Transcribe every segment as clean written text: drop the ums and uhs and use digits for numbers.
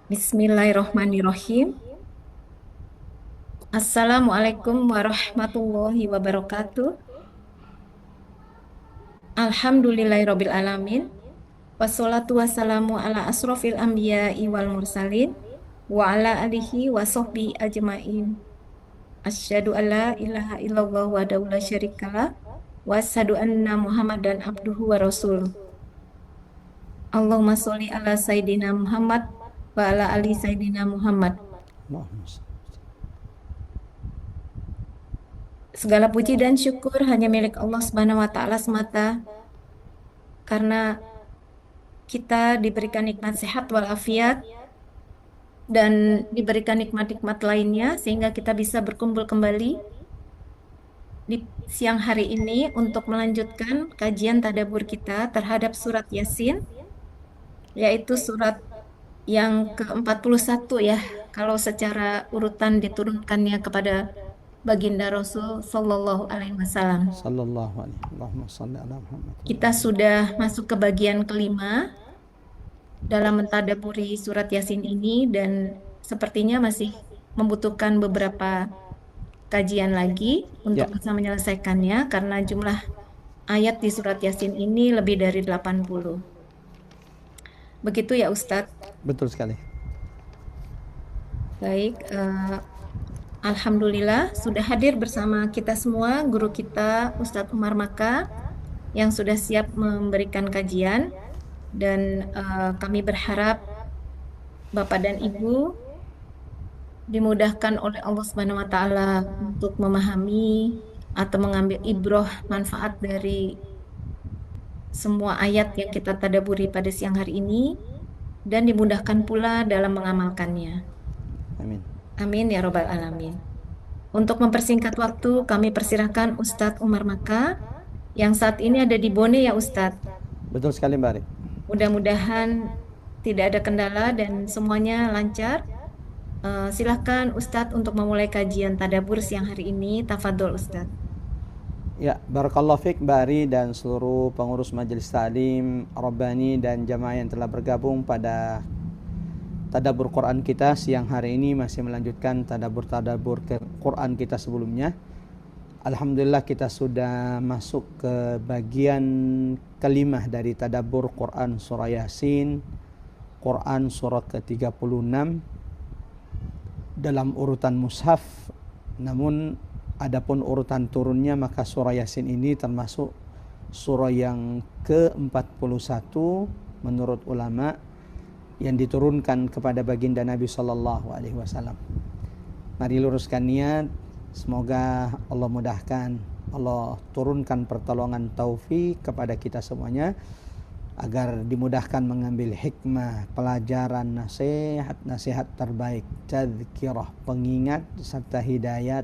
Bismillahirrahmanirrahim. Assalamualaikum warahmatullahi wabarakatuh. Alhamdulillahirabbil alamin. Wassalatu wassalamu ala asrofil anbiya'i wal mursalin wa ala alihi wa sahbihi ajmain. Asyhadu an la ilaha illallah wahdahu la syarikalah wa asyhadu anna Muhammadan abduhu wa rasuluh. Allahumma sholli ala sayyidina Muhammad wa ala ali sayyidina Muhammad. Segala puji dan syukur hanya milik Allah Subhanahu wa taala semata, karena kita diberikan nikmat sehat walafiat dan diberikan nikmat-nikmat lainnya sehingga kita bisa berkumpul kembali di siang hari ini untuk melanjutkan kajian tadabbur kita terhadap surat Yasin, yaitu surat yang ke-41 ya, kalau secara urutan diturunkannya kepada Baginda Rasul Sallallahu Alaihi Wasallam. Sallallahu alaihi Allahumma salli ala Muhammad. Kita sudah masuk ke bagian kelima dalam mentadaburi surat Yasin ini, dan sepertinya masih membutuhkan beberapa kajian lagi untuk bisa menyelesaikannya karena jumlah ayat di surat Yasin ini lebih dari 80. Begitu ya Ustadz? Betul sekali. Baik, alhamdulillah sudah hadir bersama kita semua guru kita Ustadz Umar Maka yang sudah siap memberikan kajian, dan kami berharap Bapak dan Ibu dimudahkan oleh Allah Subhanahu wa taala untuk memahami atau mengambil ibroh manfaat dari semua ayat yang kita tadaburi pada siang hari ini, dan dimudahkan pula dalam mengamalkannya. Amin. Amin ya robbal alamin. Untuk mempersingkat waktu, kami persilahkan Ustadz Umar Maka yang saat ini ada di Bone ya Ustadz. Betul sekali Mbak Ari. Mudah-mudahan tidak ada kendala dan semuanya lancar. Silahkan Ustadz untuk memulai kajian tadabbur siang hari ini. Tafadhol Ustadz. Ya, barakallahu fiik Mbak Ari dan seluruh pengurus Majelis Ta'lim Rabbani dan jamaah yang telah bergabung pada tadabbur Quran kita siang hari ini, masih melanjutkan tadabbur Quran kita sebelumnya. Alhamdulillah kita sudah masuk ke bagian kelima dari tadabbur Quran surah Yasin, Quran surat ke-36 dalam urutan mushaf. Namun adapun urutan turunnya, maka surah Yasin ini termasuk surah yang ke-41 menurut ulama yang diturunkan kepada baginda Nabi Sallallahu Alaihi Wasallam. Mari luruskan niat, semoga Allah mudahkan, Allah turunkan pertolongan taufik kepada kita semuanya agar dimudahkan mengambil hikmah, pelajaran, nasihat terbaik, tazkirah, pengingat serta hidayat,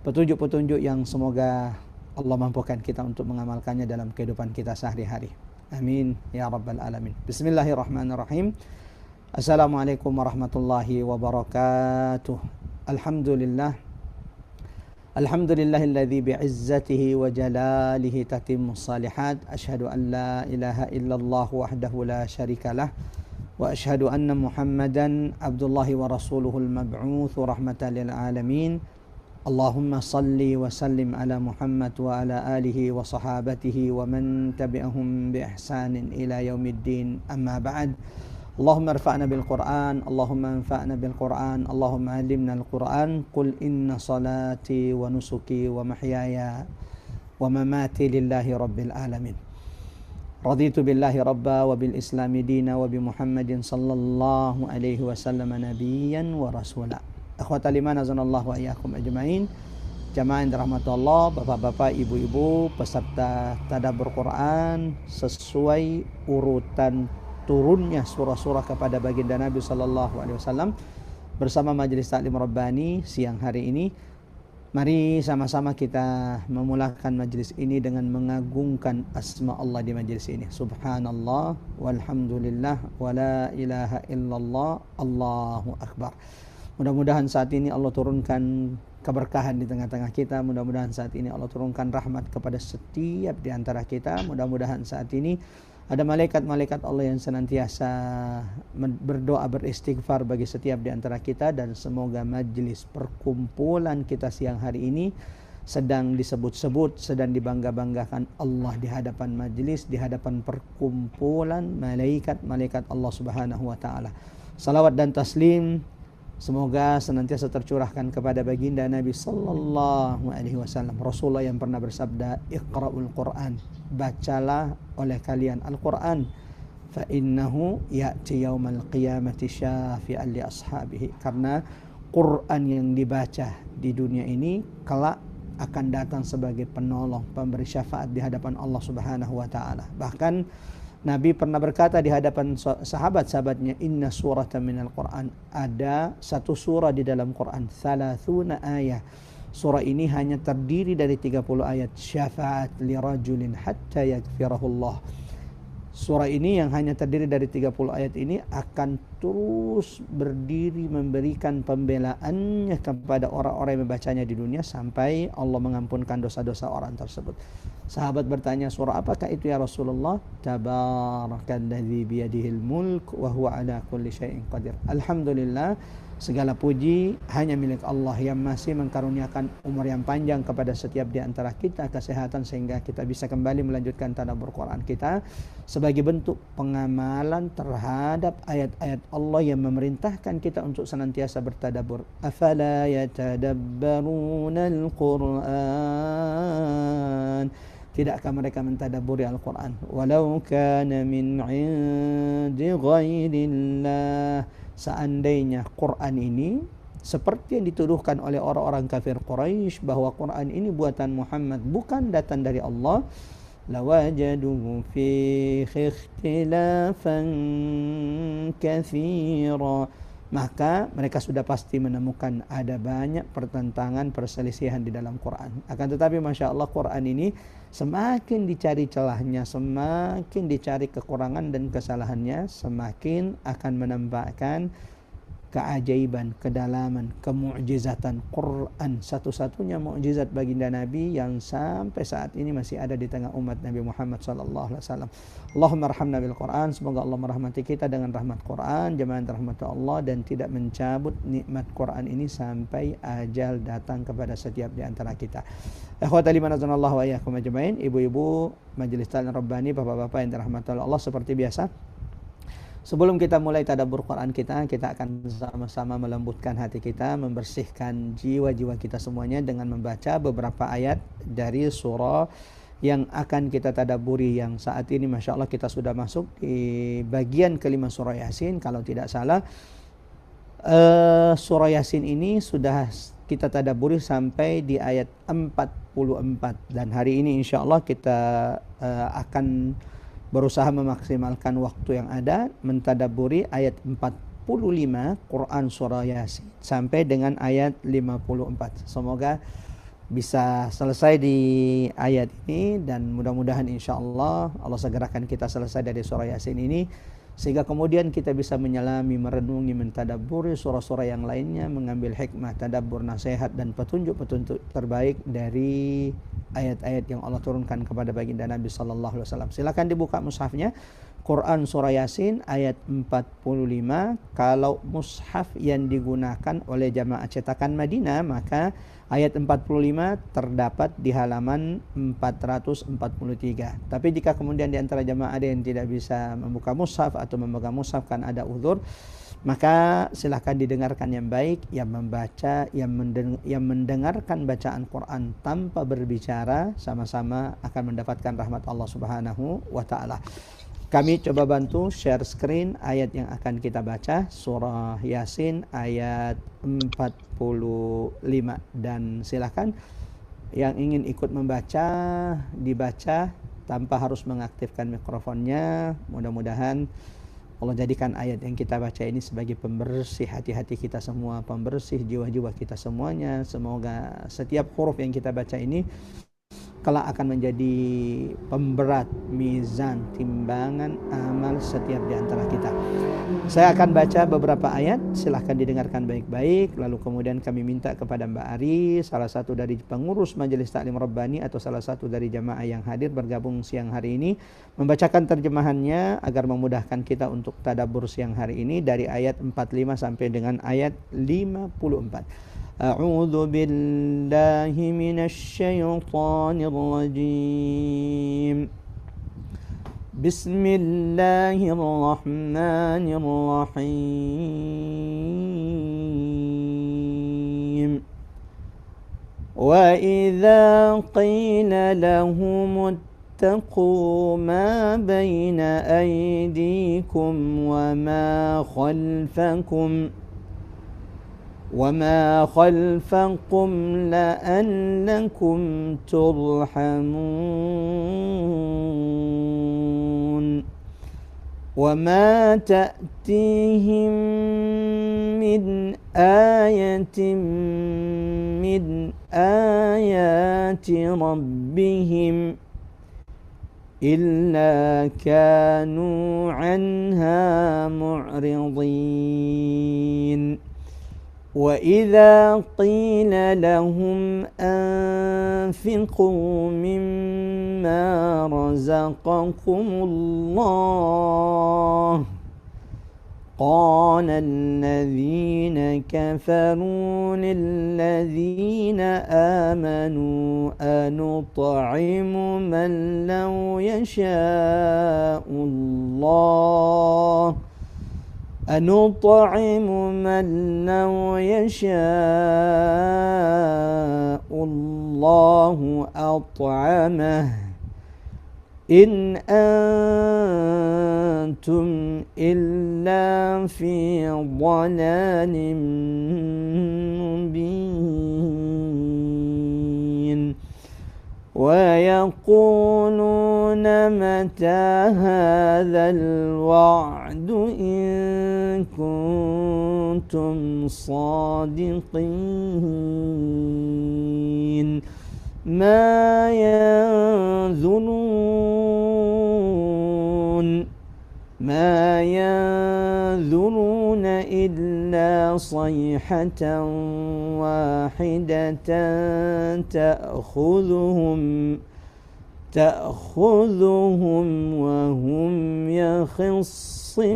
petunjuk-petunjuk yang semoga Allah mampukan kita untuk mengamalkannya dalam kehidupan kita sehari-hari. Amin ya rabbal alamin. Bismillahirrahmanirrahim. Assalamualaikum warahmatullahi wabarakatuh. Alhamdulillah. Alhamdulillahilladzi bi'izzatihi wa jalalihi tatimmus salihat. Asyhadu an la ilaha illallah wahdahu la syarikalah wa asyhadu anna Muhammadan abdullahi wa rasuluhul mab'utsu rahmatan lil alamin. Allahumma salli wa sallim ala Muhammad wa ala alihi wa sahabatihi wa man tabi'ahum bi ihsanin ila yaumiddin. Amma ba'd. Allahumma arfa'na bil Qur'an, Allahumma anfa'na bil Qur'an, Allahumma alimna al Qur'an. Qul inna salati wa nusuki wa mahyaya wa mamati lillahi rabbil alamin. Raditu billahi rabba wa bil islami dina wa bi Muhammadin sallallahu alaihi wasallam nabiyyan wa rasula. Akhwatal iman azanallahu wa iyyakum ajmain. Jamaah yang dirahmati Allah, bapak-bapak, ibu-ibu, peserta tadabbur Quran sesuai urutan turunnya surah-surah kepada baginda Nabi Sallallahu Alaihi Wasallam bersama Majelis Ta'lim Rabbani siang hari ini. Mari sama-sama kita memulakan majelis ini dengan mengagungkan asma Allah di majelis ini. Subhanallah walhamdulillah wa la ilaha illallah, Allahu akbar. Mudah-mudahan saat ini Allah turunkan keberkahan di tengah-tengah kita. Mudah-mudahan saat ini Allah turunkan rahmat kepada setiap di antara kita. Mudah-mudahan saat ini Ada malaikat-malaikat Allah yang senantiasa berdoa beristighfar bagi setiap di antara kita, dan semoga majlis perkumpulan kita siang hari ini sedang disebut-sebut, sedang dibangga-banggakan Allah di hadapan majlis, di hadapan perkumpulan malaikat-malaikat Allah Subhanahu wa taala. Salawat dan taslim semoga senantiasa tercurahkan kepada baginda Nabi sallallahu alaihi wasallam, Rasulullah yang pernah bersabda, "Iqra'ul Qur'an." Bacalah oleh kalian Al-Qur'an, fa innahu ya'ti yaumal qiyamati syafi'an li ashabihi. Karena Quran yang dibaca di dunia ini kelak akan datang sebagai penolong, pemberi syafaat di hadapan Allah Subhanahu wa taala. Bahkan Nabi pernah berkata di hadapan sahabat-sahabatnya, "Inna suratan minal Qur'an." Ada satu surah di dalam Quran, 30 ayat. Surah ini hanya terdiri dari 30 ayat. Syafa'at li rajulin hatta yaghfirahullah. Surah ini yang hanya terdiri dari 30 ayat ini akan terus berdiri memberikan pembelaannya kepada orang-orang yang membacanya di dunia sampai Allah mengampunkan dosa-dosa orang tersebut. Sahabat bertanya, surah apakah itu ya Rasulullah? Tabarakalladzi biyadihil mulk wa huwa ala kulli syai'in qadir. Alhamdulillah, segala puji hanya milik Allah yang masih mengkaruniakan umur yang panjang kepada setiap di antara kita, kesehatan sehingga kita bisa kembali melanjutkan tadabbur Quran kita sebagai bentuk pengamalan terhadap ayat-ayat Allah yang memerintahkan kita untuk senantiasa bertadabbur. Afala yatadabbaruna al-Qur'an. Tidakkah mereka mentadabburi Al-Quran? Walau kana min 'indi ghairillah. Seandainya Quran ini seperti yang dituduhkan oleh orang-orang kafir Quraisy bahwa Quran ini buatan Muhammad, bukan datang dari Allah, lawajaduhu fihi ikhtilafan katsira. Maka mereka sudah pasti menemukan ada banyak pertentangan, perselisihan di dalam Quran. Akan tetapi Masya Allah, Quran ini semakin dicari celahnya, semakin dicari kekurangan dan kesalahannya, semakin akan menampakkan keajaiban, kedalaman, kemu'jizatan Quran. Satu-satunya mukjizat baginda Nabi yang sampai saat ini masih ada di tengah umat Nabi Muhammad sallallahu alaihi wasallam. Allahumma arhamna bil Quran. Semoga Allah merahmati kita dengan rahmat Quran, jamaah rahmat Allah, dan tidak mencabut nikmat Quran ini sampai ajal datang kepada setiap di antara kita. Ikhwata liman azanallahu wa iyyakum ajmain, ibu-ibu majelis taklim Rabbani, bapak-bapak yang dirahmati Allah, seperti biasa sebelum kita mulai tadabbur Quran kita akan sama-sama melembutkan hati kita, membersihkan jiwa-jiwa kita semuanya dengan membaca beberapa ayat dari surah yang akan kita tadabburi, yang saat ini Masya Allah kita sudah masuk di bagian kelima surah Yasin. Kalau tidak salah, surah Yasin ini sudah kita tadabburi sampai di ayat 44, dan hari ini Insya Allah kita akan berusaha memaksimalkan waktu yang ada mentadabburi ayat 45 Quran surah Yasin sampai dengan ayat 54. Semoga bisa selesai di ayat ini, dan mudah-mudahan insya Allah Allah segerakan kita selesai dari surah Yasin ini, sehingga kemudian kita bisa menyelami, merenungi, mentadabburi surah-surah yang lainnya, mengambil hikmah, tadabbur, nasihat dan petunjuk-petunjuk terbaik dari ayat-ayat yang Allah turunkan kepada baginda Nabi sallallahu alaihi wasallam. Silakan dibuka mushafnya, Quran surah Yasin ayat 45. Kalau mushaf yang digunakan oleh jamaah cetakan Madinah, maka ayat 45 terdapat di halaman 443. Tapi jika kemudian di antara jamaah ada yang tidak bisa membuka mushaf atau memegang mushaf kan ada uzur, maka silahkan didengarkan yang baik, yang membaca, yang mendengarkan bacaan Quran tanpa berbicara, sama-sama akan mendapatkan rahmat Allah Subhanahu wa taala. Kami coba bantu share screen ayat yang akan kita baca, surah Yasin ayat 45, dan silahkan yang ingin ikut membaca dibaca tanpa harus mengaktifkan mikrofonnya. Mudah-mudahan Allah jadikan ayat yang kita baca ini sebagai pembersih hati-hati kita semua, pembersih jiwa-jiwa kita semuanya. Semoga setiap huruf yang kita baca ini kelak akan menjadi pemberat mizan timbangan amal setiap di antara kita. Saya akan baca beberapa ayat, silahkan didengarkan baik-baik. Lalu kemudian kami minta kepada Mbak Ari, salah satu dari pengurus Majelis Taklim Rabbani atau salah satu dari jamaah yang hadir bergabung siang hari ini, membacakan terjemahannya agar memudahkan kita untuk tadabbur siang hari ini dari ayat 45 sampai dengan ayat 54. A'udzu billahi minasy syaithanir rajim. Bismillahirrahmanirrahim. Wa idza qila lahum اتقوا ما بين أيديكم وما خلفكم لعلكم ترحمون وما تأتيهم من آية من آيات ربهم إلا كانوا عنها معرضين وإذا قيل لهم أنفقوا مما رزقكم الله قال الذين كفروا للذين آمنوا أنطعم من لو يشاء الله أنطعم من لو يشاء الله أطعمه إن أنتم إلا في ضلال مبين ويقولون متى هذا الوعد إن كنتم صادقين ما ينظرون إلا صيحة واحدة تأخذهم وهم يخصمون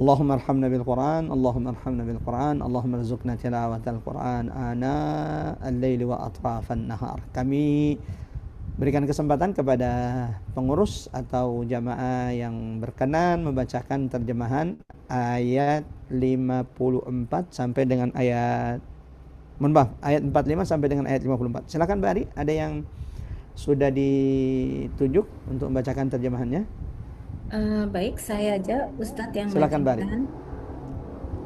اللهم ارحمنا بالقرآن اللهم ارحمنا بالقرآن اللهم ارزقنا تلاوة القرآن آناء الليل وأطراف النهار. Kami berikan kesempatan kepada pengurus atau jamaah yang berkenan membacakan terjemahan ayat 54 sampai dengan ayat ayat 45 sampai dengan ayat 54. Silakan Mbak Ari, ada yang sudah ditunjuk untuk membacakan terjemahannya? Baik, saya aja Ustadz yang Silakan Mbak Ari. bacakan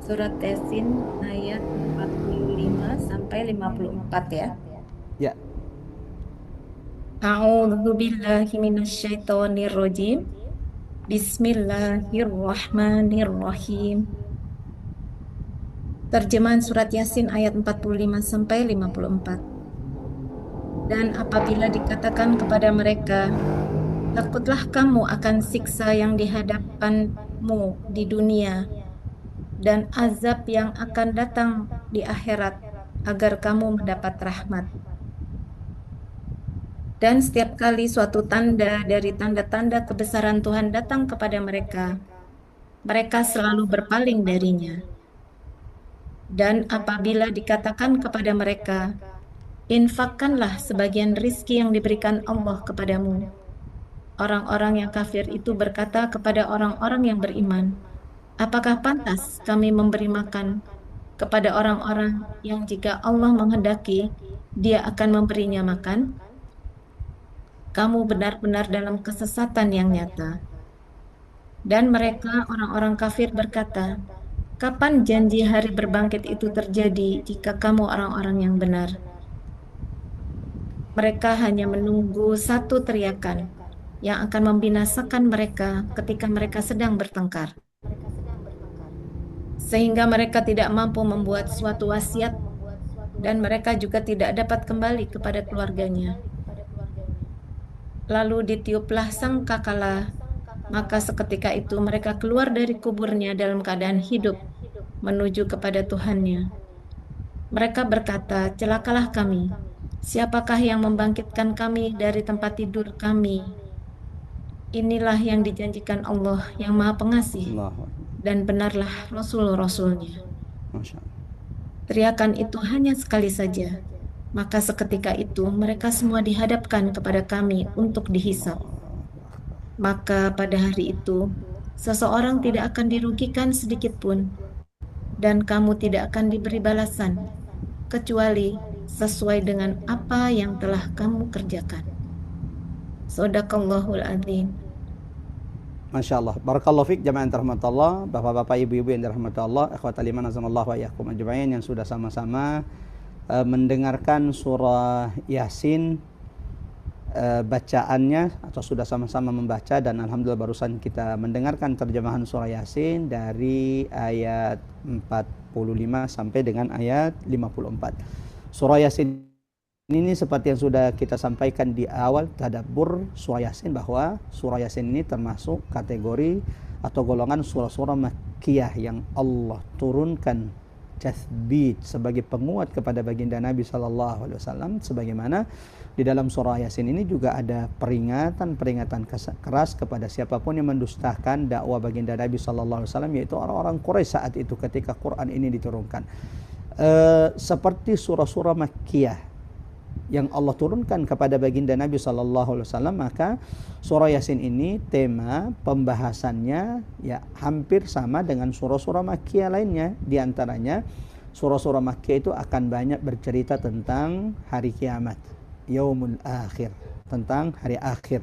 surat Yasin ayat 45 sampai 54 ya. Ya. A'udzu billahi minasyaitonir rajim. Bismillahirrahmanirrahim. Terjemahan surat Yasin ayat 45 sampai 54. Dan apabila dikatakan kepada mereka, takutlah kamu akan siksa yang dihadapanmu di dunia dan azab yang akan datang di akhirat agar kamu mendapat rahmat. Dan setiap kali suatu tanda dari tanda-tanda kebesaran Tuhan datang kepada mereka, mereka selalu berpaling darinya. Dan apabila dikatakan kepada mereka, infakkanlah sebagian rizki yang diberikan Allah kepadamu. Orang-orang yang kafir itu berkata kepada orang-orang yang beriman, apakah pantas kami memberi makan kepada orang-orang yang jika Allah menghendaki, Dia akan memberinya makan? Kamu benar-benar dalam kesesatan yang nyata. Dan mereka, orang-orang kafir berkata, kapan janji hari berbangkit itu terjadi jika kamu orang-orang yang benar? Mereka hanya menunggu satu teriakan yang akan membinasakan mereka ketika mereka sedang bertengkar. Sehingga mereka tidak mampu membuat suatu wasiat dan mereka juga tidak dapat kembali kepada keluarganya. Lalu ditiuplah sangkakala, maka seketika itu mereka keluar dari kuburnya dalam keadaan hidup menuju kepada Tuhannya. Mereka berkata, celakalah kami. Siapakah yang membangkitkan kami dari tempat tidur kami? Inilah yang dijanjikan Allah yang Maha Pengasih, Allahu Akbar. dan benarlah Rasul-Rasulnya. Masya Allah. Teriakan itu hanya sekali saja. Maka seketika itu mereka semua dihadapkan kepada kami untuk dihisap. Maka pada hari itu, seseorang tidak akan dirugikan sedikit pun, dan kamu tidak akan diberi balasan, kecuali sesuai dengan apa yang telah kamu kerjakan. Shadaqallahul Adzim. Masya Allah. Barakallahu fiik jamaah yang dirahmati Allah, bapak-bapak, ibu-ibu yang dirahmati Allah, ikhwatal iman azanallahu wa iyyakum ajma'in yang sudah sama-sama mendengarkan surah Yasin, bacaannya atau sudah sama-sama membaca, dan alhamdulillah barusan kita mendengarkan terjemahan surah Yasin dari ayat 45 sampai dengan ayat 54. Surah Yasin ini seperti yang sudah kita sampaikan di awal tadabbur surah Yasin, bahwa surah Yasin ini termasuk kategori atau golongan surah-surah Makkiyah yang Allah turunkan tathbit sebagai penguat kepada baginda Nabi sallallahu alaihi wasallam, sebagaimana di dalam surah Yasin ini juga ada peringatan-peringatan keras kepada siapapun yang mendustakan dakwah baginda Nabi sallallahu alaihi wasallam, yaitu orang-orang Quraisy saat itu ketika Quran ini diturunkan. Seperti surah-surah Makkiyah yang Allah turunkan kepada baginda Nabi sallallahu alaihi wasallam, maka surah Yasin ini tema pembahasannya ya hampir sama dengan surah-surah Makkiyah lainnya. Di antaranya surah-surah Makkiyah itu akan banyak bercerita tentang hari kiamat, yaumul akhir, tentang hari akhir.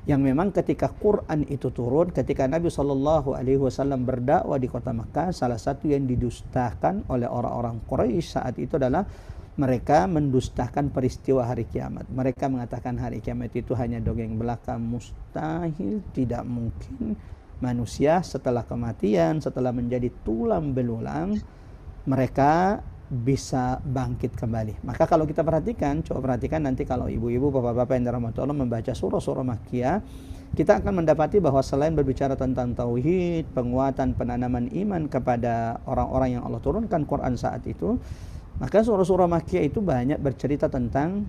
Yang memang ketika Quran itu turun, ketika Nabi sallallahu alaihi wasallam berdakwah di kota Makkah, salah satu yang didustakan oleh orang-orang Quraisy saat itu adalah mereka mendustakan peristiwa hari kiamat. Mereka mengatakan hari kiamat itu hanya dongeng belaka, mustahil, tidak mungkin manusia setelah kematian, setelah menjadi tulang belulang, mereka bisa bangkit kembali. Maka kalau kita perhatikan, coba perhatikan nanti kalau ibu-ibu, bapak-bapak yang dirahmati Allah membaca surah-surah Makkiyah, kita akan mendapati bahwa selain berbicara tentang tauhid, penguatan, penanaman iman kepada orang-orang yang Allah turunkan Quran saat itu, maka surah-surah Makkiyah itu banyak bercerita tentang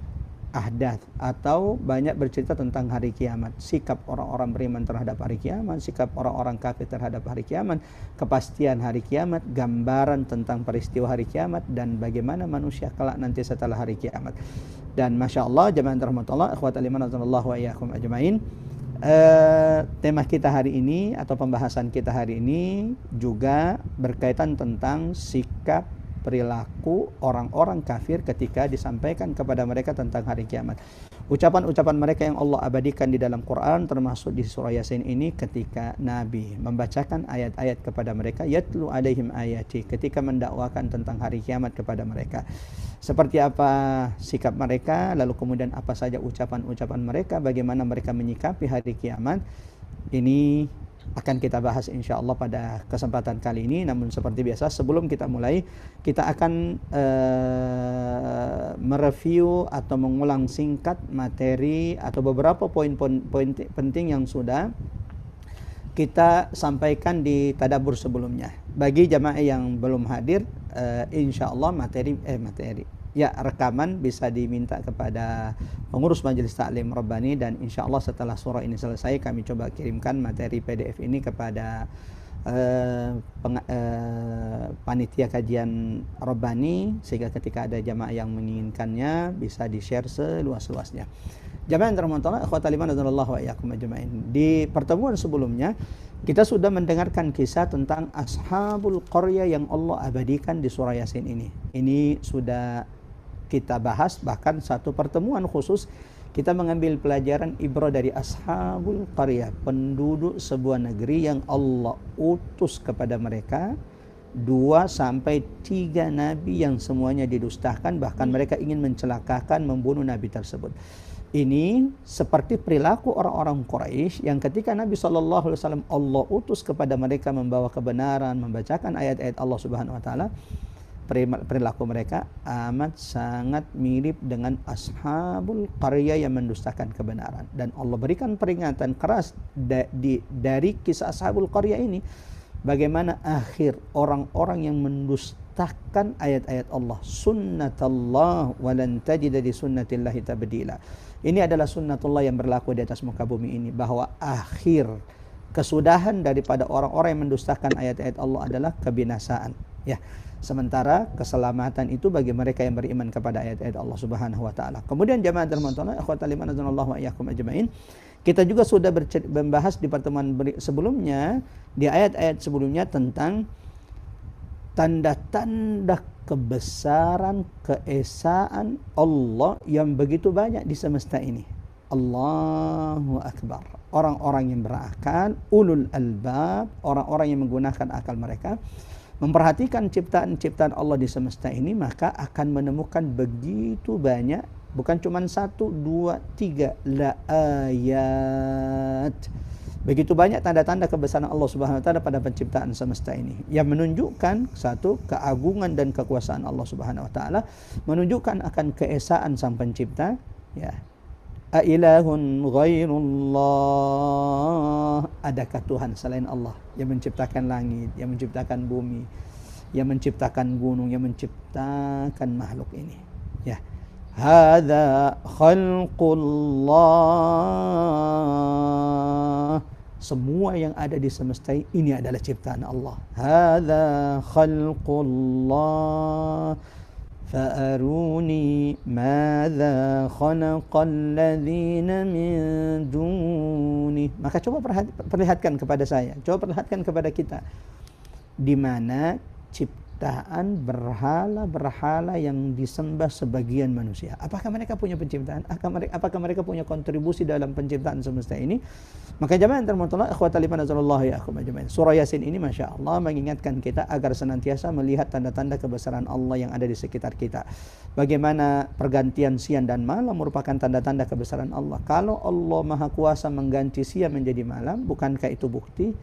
ahdath, atau banyak bercerita tentang hari kiamat, sikap orang-orang beriman terhadap hari kiamat, sikap orang-orang kafir terhadap hari kiamat, kepastian hari kiamat, gambaran tentang peristiwa hari kiamat, dan bagaimana manusia kelak nanti setelah hari kiamat. Dan Masya Allah, jamaah rahmatullah, ikhwatal iman azanallahu wa iyyakum ajma'in, tema kita hari ini atau pembahasan kita hari ini juga berkaitan tentang sikap perilaku orang-orang kafir ketika disampaikan kepada mereka tentang hari kiamat. Ucapan-ucapan mereka yang Allah abadikan di dalam Quran, termasuk di surah Yasin ini, ketika Nabi membacakan ayat-ayat kepada mereka, yatlu alaihim ayati, ketika mendakwakan tentang hari kiamat kepada mereka. Seperti apa sikap mereka, lalu kemudian apa saja ucapan-ucapan mereka, bagaimana mereka menyikapi hari kiamat. Ini akan kita bahas insya Allah pada kesempatan kali ini. Namun seperti biasa, sebelum kita mulai, kita akan mereview atau mengulang singkat materi atau beberapa poin-poin penting yang sudah kita sampaikan di tadabbur sebelumnya. Bagi jamaah yang belum hadir, insya Allah rekaman bisa diminta kepada pengurus Majelis Taklim Rabbani, dan insya Allah setelah surah ini selesai kami coba kirimkan materi PDF ini kepada panitia kajian Rabbani, sehingga ketika ada jamaah yang menginginkannya bisa di-share seluas-luasnya. Jamaah yang dirahmati Allah, ikhwatal iman azanallahu wa iyyakum ajma'in. Di pertemuan sebelumnya kita sudah mendengarkan kisah tentang ashabul qaryah yang Allah abadikan di surah Yasin ini. Ini sudah kita bahas, bahkan satu pertemuan khusus kita mengambil pelajaran ibrah dari ashabul qaryah, penduduk sebuah negeri yang Allah utus kepada mereka 2 sampai 3 nabi yang semuanya didustakan, bahkan mereka ingin mencelakakan, membunuh nabi tersebut. Ini seperti perilaku orang-orang Quraisy yang ketika Nabi SAW Allah utus kepada mereka membawa kebenaran, membacakan ayat-ayat Allah Subhanahu Wa Taala, perilaku mereka amat sangat mirip dengan ashabul qaryah yang mendustakan kebenaran. Dan Allah berikan peringatan keras dari kisah ashabul qaryah ini, bagaimana akhir orang-orang yang mendustakan ayat-ayat Allah. Sunnatallah walan tajida li sunnatillahi tabdila. Ini adalah sunnatullah yang berlaku di atas muka bumi ini, bahwa akhir kesudahan daripada orang-orang yang mendustakan ayat-ayat Allah adalah kebinasaan, ya. Sementara keselamatan itu bagi mereka yang beriman kepada ayat-ayat Allah Subhanahu wa taala. Kemudian jamaah rahmatullah ikhwatal iman azanallahu wa iyyakum ajmain. Kita juga sudah membahas di pertemuan sebelumnya, di ayat-ayat sebelumnya, tentang tanda-tanda kebesaran, keesaan Allah yang begitu banyak di semesta ini. Allahu akbar. Orang-orang yang berakal, ulul albab, orang-orang yang menggunakan akal mereka, memperhatikan ciptaan-ciptaan Allah di semesta ini, maka akan menemukan begitu banyak, bukan cuma 1, 2, 3, la ayat. Begitu banyak tanda-tanda kebesaran Allah Subhanahu wa taala pada penciptaan semesta ini, yang menunjukkan satu, keagungan dan kekuasaan Allah Subhanahu wa taala, menunjukkan akan keesaan Sang Pencipta, ya. Ailahun ghairullah, adakah Tuhan selain Allah yang menciptakan langit, yang menciptakan bumi, yang menciptakan gunung, yang menciptakan makhluk ini, ya. Hadza khalqullah, semua yang ada di semesta ini adalah ciptaan Allah. Hadza khalqullah فأروني ماذا خلق الذين من دونه. Maka coba perlihatkan kepada saya, coba perlihatkan kepada kita, di mana ciptaan berhala-berhala yang disembah sebagian manusia. Apakah mereka punya penciptaan? Apakah mereka punya kontribusi dalam penciptaan semesta ini? Maka jamaah yang terhormat, ikhwatal iman azallahu ya akhum ajmain. Surah Yasin ini Masya Allah mengingatkan kita agar senantiasa melihat tanda-tanda kebesaran Allah yang ada di sekitar kita. Bagaimana pergantian siang dan malam merupakan tanda-tanda kebesaran Allah. Kalau Allah Maha Kuasa mengganti siang menjadi malam, bukankah itu bukti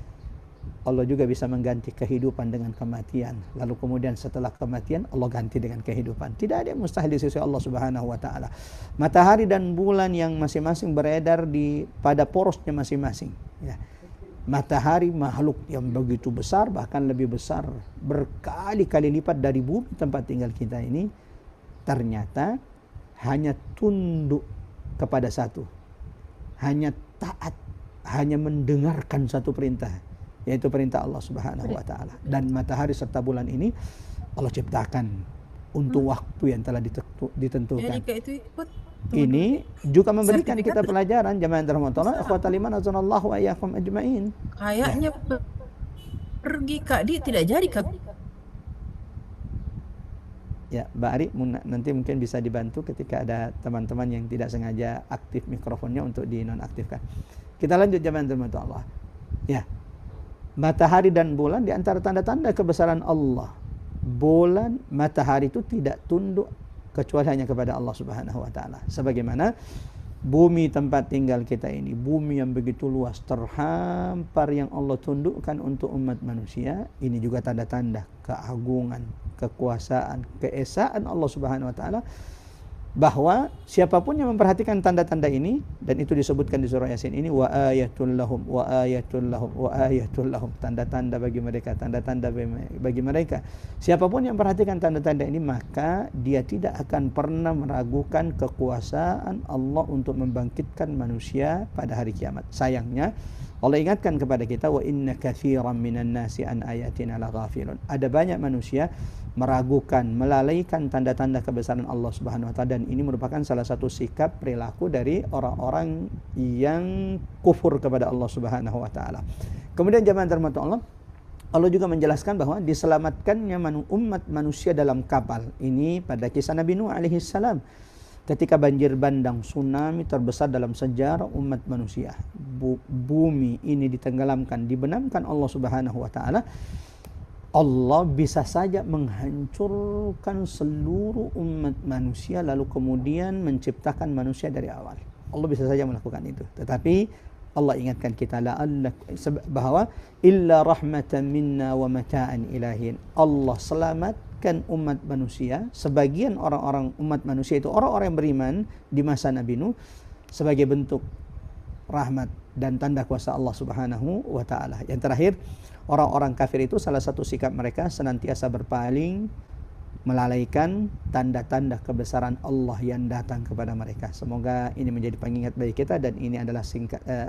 Allah juga bisa mengganti kehidupan dengan kematian? Lalu kemudian setelah kematian Allah ganti dengan kehidupan. Tidak ada yang mustahil di sisi Allah Subhanahu wa taala. Matahari dan bulan yang masing-masing beredar pada porosnya masing-masing, ya. Matahari makhluk yang begitu besar, bahkan lebih besar berkali-kali lipat dari bumi tempat tinggal kita ini, ternyata hanya tunduk kepada satu, hanya taat, hanya mendengarkan satu perintah, yaitu perintah Allah Subhanahu wa taala. Dan matahari serta bulan ini Allah ciptakan untuk waktu yang telah ditentukan. Ini juga memberikan kita pelajaran, jamaah rahmatullah ikhwatal iman azanallahu wa iyyakum ajmain. Kayaknya pergi Kak Di tidak jadi Kak. Ya, Mbak Ari nanti mungkin bisa dibantu ketika ada teman-teman yang tidak sengaja aktif mikrofonnya untuk dinonaktifkan. Kita lanjut jamaah rahmatullah. Ya. Matahari dan bulan di antara tanda-tanda kebesaran Allah. Bulan, matahari itu tidak tunduk kecuali hanya kepada Allah Subhanahu wa taala. Sebagaimana bumi tempat tinggal kita ini, bumi yang begitu luas, terhampar, yang Allah tundukkan untuk umat manusia, ini juga tanda-tanda keagungan, kekuasaan, keesaan Allah Subhanahu wa taala, bahwa siapapun yang memperhatikan tanda-tanda ini, dan itu disebutkan di surah Yasin ini, wa ayatul lahum wa ayatul lahum wa ayatul lahum, tanda-tanda bagi mereka, tanda-tanda bagi mereka. Siapapun yang memperhatikan tanda-tanda ini, maka dia tidak akan pernah meragukan kekuasaan Allah untuk membangkitkan manusia pada hari kiamat. Sayangnya Allah ingatkan kepada kita, wa inna katsiran minan nasi an ayatina laghafilun. Ada banyak manusia meragukan, melalaikan tanda-tanda kebesaran Allah Subhanahu wa taala, dan ini merupakan salah satu sikap perilaku dari orang-orang yang kufur kepada Allah Subhanahu wa taala. Kemudian jamaah terhormat Allah juga menjelaskan bahwa diselamatkannya umat manusia dalam kapal ini pada kisah Nabi Nuh alaihi salam. Ketika banjir bandang, tsunami terbesar dalam sejarah umat manusia, bumi ini ditenggelamkan, dibenamkan Allah Subhanahu wa taala. Allah bisa saja menghancurkan seluruh umat manusia lalu kemudian menciptakan manusia dari awal. Allah bisa saja melakukan itu. Tetapi Allah ingatkan kita bahwa illa rahmatan minna wa mata'an ilahin. Allah selamatkan umat manusia, sebagian orang-orang umat manusia itu orang-orang yang beriman di masa Nabi Nuh, sebagai bentuk rahmat dan tanda kuasa Allah Subhanahu wa taala. Yang terakhir, orang-orang kafir itu salah satu sikap mereka senantiasa berpaling, melalaikan tanda-tanda kebesaran Allah yang datang kepada mereka. Semoga ini menjadi pengingat bagi kita, dan ini adalah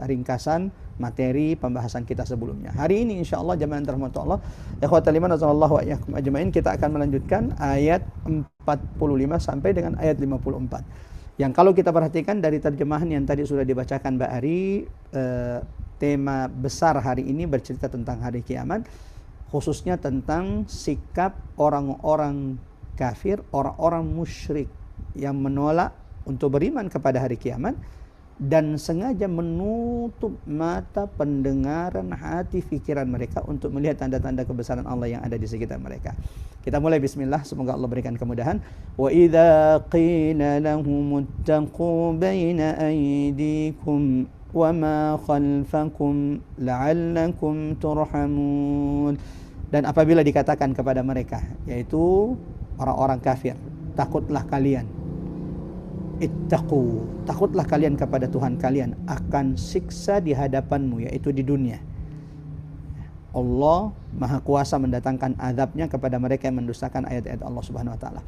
ringkasan materi pembahasan kita sebelumnya. Hari ini insyaallah jamaah rahmat Allah, ikhwatal iman azallahu wa iyyakum ajmain, kita akan melanjutkan ayat 45 sampai dengan ayat 54. Yang kalau kita perhatikan dari terjemahan yang tadi sudah dibacakan Mbak Ari, tema besar hari ini bercerita tentang hari kiamat, khususnya tentang sikap orang-orang kafir, orang-orang musyrik yang menolak untuk beriman kepada hari kiamat dan sengaja menutup mata pendengaran, hati, fikiran mereka untuk melihat tanda-tanda kebesaran Allah yang ada di sekitar mereka. Kita mulai bismillah, semoga Allah berikan kemudahan. Wa idza qila lahum ittaqu baina aydikum wa ma khalfakum la'allakum turhamun. Dan apabila dikatakan kepada mereka, yaitu orang-orang kafir, takutlah kalian, ittaqu, takutlah kalian kepada Tuhan kalian akan siksa di hadapanmu, yaitu di dunia. Allah Maha Kuasa mendatangkan azabnya kepada mereka yang mendustakan ayat-ayat Allah Subhanahu wa taala.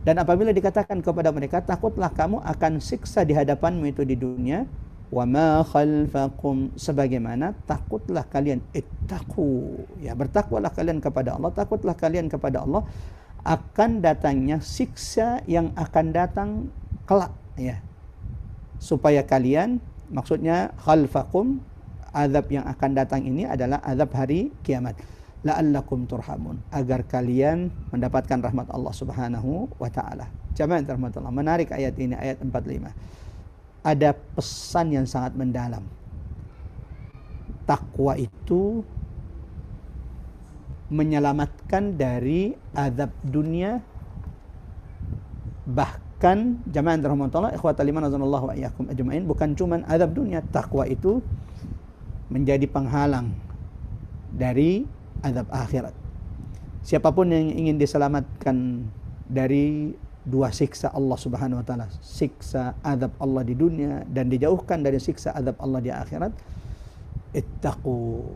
Dan apabila dikatakan kepada mereka, takutlah kamu akan siksa di hadapanmu itu di dunia, wa ma khalfakum, sebagaimana takutlah kalian, ittaqu, ya, bertakwalah kalian kepada Allah, takutlah kalian kepada Allah akan datangnya siksa yang akan datang kelak, ya, supaya kalian, maksudnya khalfakum, azab yang akan datang ini adalah azab hari kiamat, la'allakum turhamun, agar kalian mendapatkan rahmat Allah Subhanahu wa taala. Jamaah rahmatullah, menarik ayat ini, ayat 45. Ada pesan yang sangat mendalam. Takwa itu menyelamatkan dari azab dunia, bahkan jamaah rahmatullah, ikhwatal iman azanallahu wa iyyakum ajmain, bukan cuma azab dunia, takwa itu menjadi penghalang dari azab akhirat. Siapapun yang ingin diselamatkan dari dua siksa Allah Subhanahu wa taala, siksa azab Allah di dunia dan dijauhkan dari siksa azab Allah di akhirat, ittaqu,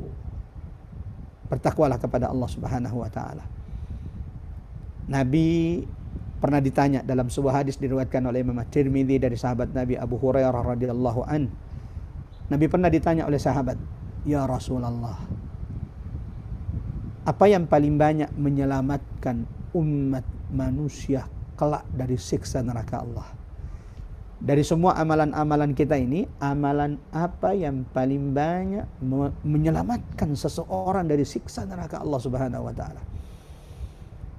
bertakwalah kepada Allah Subhanahu wa taala. Nabi pernah ditanya dalam sebuah hadis diriwayatkan oleh Imam At-Tirmidzi dari sahabat Nabi Abu Hurairah radhiyallahu an. Nabi pernah ditanya oleh sahabat, "Ya Rasulullah, apa yang paling banyak menyelamatkan umat manusia kelak dari siksa neraka Allah? Dari semua amalan-amalan kita ini, amalan apa yang paling banyak menyelamatkan seseorang dari siksa neraka Allah Subhanahu wa taala?"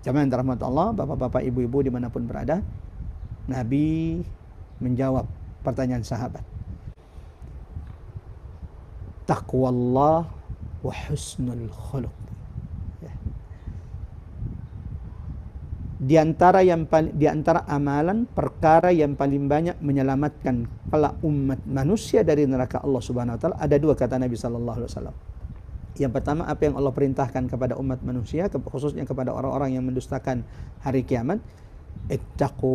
Jamaah rahmat Allah, bapak-bapak, ibu-ibu dimanapun berada, Nabi menjawab pertanyaan sahabat, taqwallah wa husnul khuluq. Di antara amalan perkara yang paling banyak menyelamatkan kelak umat manusia dari neraka Allah Subhanahu wa taala ada dua, kata Nabi sallallahu alaihi wasallam. Yang pertama, apa yang Allah perintahkan kepada umat manusia, khususnya kepada orang-orang yang mendustakan hari kiamat, ittaqu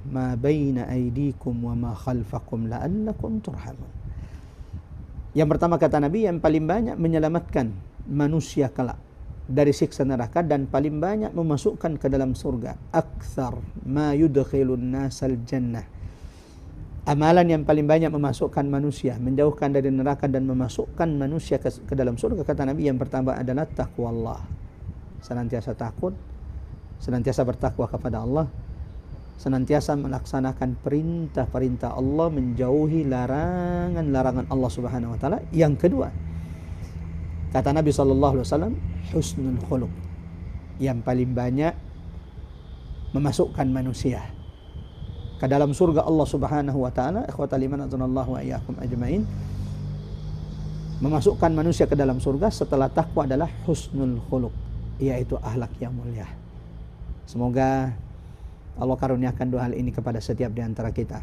ma baina aydikum wa ma khalfakum la'allakum turhamun. Yang pertama, kata Nabi, yang paling banyak menyelamatkan manusia kelak dari siksa neraka dan paling banyak memasukkan ke dalam surga, aktsar ma yudkhilun nasal jannah, amalan yang paling banyak memasukkan manusia, menjauhkan dari neraka dan memasukkan manusia ke dalam surga, kata Nabi, yang pertama adalah taqwallah, senantiasa takut, senantiasa bertakwa kepada Allah, senantiasa melaksanakan perintah-perintah Allah, menjauhi larangan-larangan Allah Subhanahu wa taala. Yang kedua, kata Nabi sallallahu alaihi wasallam, husnul khuluq, yang paling banyak memasukkan manusia ke dalam surga Allah Subhanahu wa taala. Ikhwatal iman azanallahu wa iyyakum ajmain, memasukkan manusia ke dalam surga setelah takwa adalah husnul khuluq, yaitu akhlak yang mulia. Semoga Allah karuniakan dua hal ini kepada setiap di antara kita.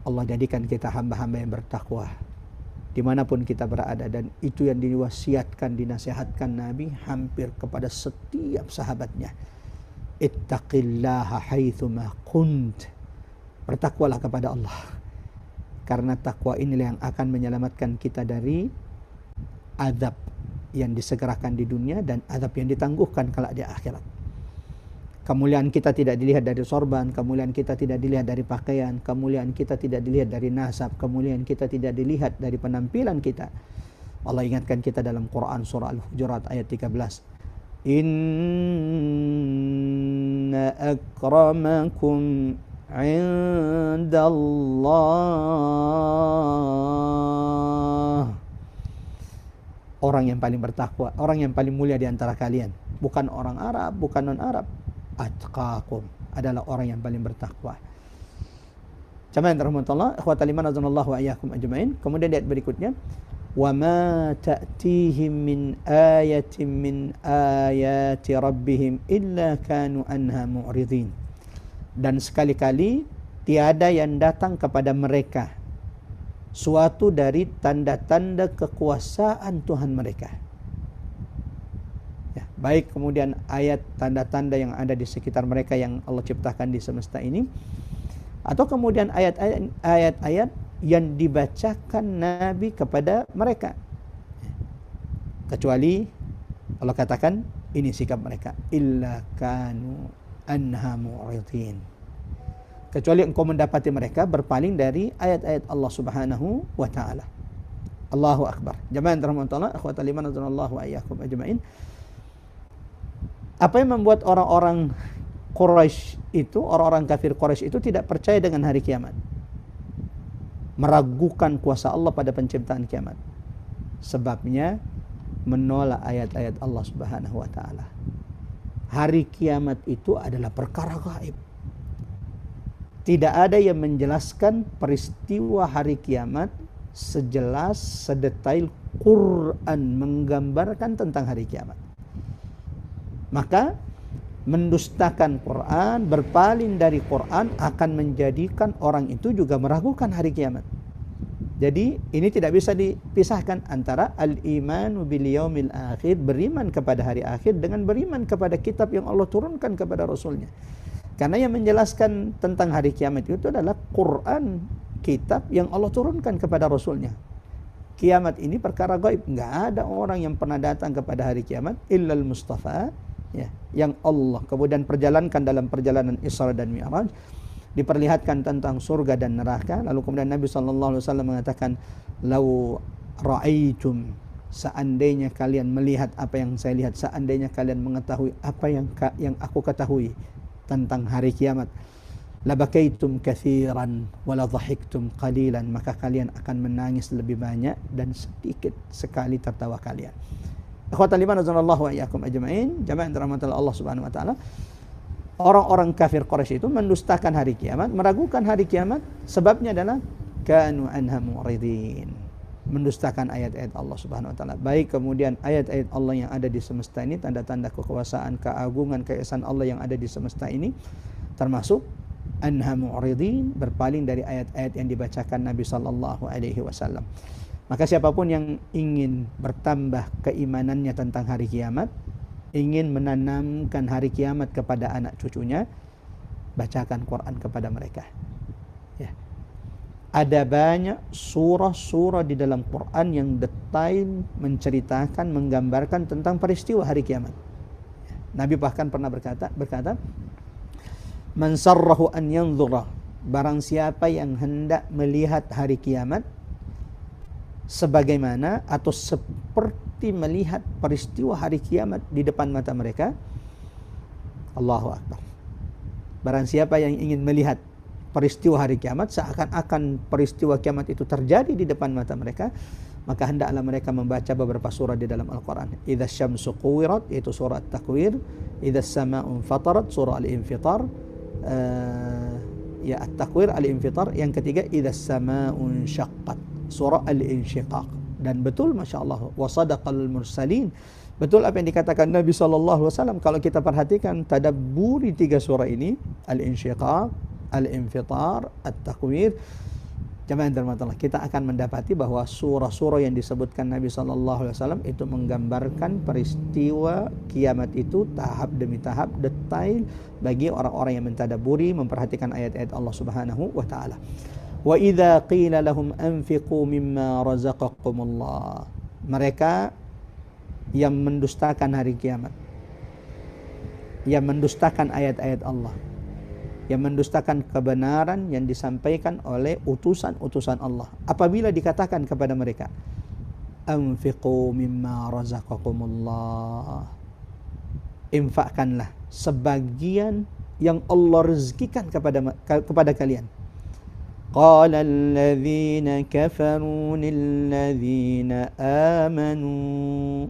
Allah jadikan kita hamba-hamba yang bertakwa, dimanapun kita berada, dan itu yang diwasiatkan, dinasihatkan Nabi hampir kepada setiap sahabatnya. Ittaqillaha haitsuma kunt. Bertakwalah kepada Allah, karena takwa inilah yang akan menyelamatkan kita dari azab yang disegerakan di dunia dan azab yang ditangguhkan kelak di akhirat. Kemuliaan kita tidak dilihat dari sorban, kemuliaan kita tidak dilihat dari pakaian, kemuliaan kita tidak dilihat dari nasab, kemuliaan kita tidak dilihat dari penampilan kita. Allah ingatkan kita dalam Quran surah Al-Hujurat ayat 13. Inna akramakum indallah. Orang yang paling bertakwa, orang yang paling mulia di antara kalian, bukan orang Arab, bukan non-Arab. Atqakum adalah orang yang paling bertakwa. Jamaah rahmatullah, ikhwatal iman azanallahu wa iyyakum ajmain. Kemudian ayat berikutnya, wa ma ta'tihim min ayatin min ayati rabbihim illa kanu anha mu'ridin. Dan sekali-kali tiada yang datang kepada mereka suatu dari tanda-tanda kekuasaan Tuhan mereka. Ya, baik kemudian ayat tanda-tanda yang ada di sekitar mereka yang Allah ciptakan di semesta ini, atau kemudian ayat-ayat yang dibacakan Nabi kepada mereka. Kecuali Allah katakan ini sikap mereka, illa kanu anha mu'ridin. Kecuali engkau mendapati mereka berpaling dari ayat-ayat Allah Subhanahu wa taala. Allahu akbar. Jamaah rahmatullah, akhwatal iman azanallahu wa iyyakum ajmain. Apa yang membuat orang-orang Quraisy itu, orang-orang kafir Quraisy itu tidak percaya dengan hari kiamat, meragukan kuasa Allah pada penciptaan kiamat? Sebabnya menolak ayat-ayat Allah Subhanahu wa taala. Hari kiamat itu adalah perkara gaib. Tidak ada yang menjelaskan peristiwa hari kiamat sejelas, sedetail Quran menggambarkan tentang hari kiamat. Maka mendustakan Quran, berpaling dari Quran akan menjadikan orang itu juga meragukan hari kiamat. Jadi ini tidak bisa dipisahkan antara al-imanu bil yaumil akhir, beriman kepada hari akhir, dengan beriman kepada kitab yang Allah turunkan kepada Rasulnya. Karena yang menjelaskan tentang hari kiamat itu adalah Quran, kitab yang Allah turunkan kepada Rasulnya. Kiamat ini perkara gaib, nggak ada orang yang pernah datang kepada hari kiamat illal Mustafa, ya, yang Allah kemudian perjalankan dalam perjalanan Isra dan Mi'raj, diperlihatkan tentang surga dan neraka. Lalu kemudian Nabi SAW mengatakan, lau ra'aitum, seandainya kalian melihat apa yang saya lihat, seandainya kalian mengetahui apa yang aku ketahui tentang hari kiamat, labakaitum katsiran wala dhahiktum qalilan, maka kalian akan menangis lebih banyak dan sedikit sekali tertawa kalian. Ikhwatal iman azanallahu wa iyyakum ajmain. Jamaah dirahmati Allah Subhanahu wa taala. Orang-orang kafir Quraisy itu mendustakan hari kiamat, meragukan hari kiamat, sebabnya adalah kanu anha mu'ridin, mendustakan ayat-ayat Allah Subhanahu wa taala. Baik kemudian ayat-ayat Allah yang ada di semesta ini, tanda-tanda kekuasaan, keagungan, keesaan Allah yang ada di semesta ini, termasuk anha mu'ridin, berpaling dari ayat-ayat yang dibacakan Nabi sallallahu alaihi wasallam. Maka siapapun yang ingin bertambah keimanannya tentang hari kiamat, ingin menanamkan hari kiamat kepada anak cucunya, bacakan Quran kepada mereka. Ya. Ada banyak surah-surah di dalam Quran yang detail menceritakan, menggambarkan tentang peristiwa hari kiamat. Ya. Nabi bahkan pernah berkata, man sarrahu an yanzura, barang siapa yang hendak melihat hari kiamat sebagaimana atau seperti melihat peristiwa hari kiamat di depan mata mereka, Allahu akbar. Barang siapa yang ingin melihat peristiwa hari kiamat seakan-akan peristiwa kiamat itu terjadi di depan mata mereka, maka hendaklah mereka membaca beberapa surah di dalam Al-Quran. Idza syamsu kuwirat, yaitu surah At-Takwir. Idza sama'u fatarat, surah Al-Infitar. Ya, At-Takwir, Al-Infitar. Yang ketiga, idza sama'u syaqqat, surah Al-Insyiqaq. Dan betul, Masya Allah, wa sadaqal mursalin, betul apa yang dikatakan Nabi SAW. Kalau kita perhatikan, tadabburi tiga surah ini, Al-Insyiqaq, Al-Infitar, At-Takwir, Jamaah yang dirahmati Allah, kita akan mendapati bahwa surah-surah yang disebutkan Nabi SAW itu menggambarkan peristiwa kiamat itu tahap demi tahap, detail bagi orang-orang yang mentadaburi, memperhatikan ayat-ayat Allah Subhanahu wa taala. Wa idza qila lahum anfiqu mimma razaqakumullah. Mereka yang mendustakan hari kiamat, yang mendustakan ayat-ayat Allah, yang mendustakan kebenaran yang disampaikan oleh utusan-utusan Allah. Apabila dikatakan kepada mereka, anfiqu mimma razaqakumullah, infakkanlah sebagian yang Allah rezekikan kepada kalian. Qala alladhina kafaru lilladhina amanu.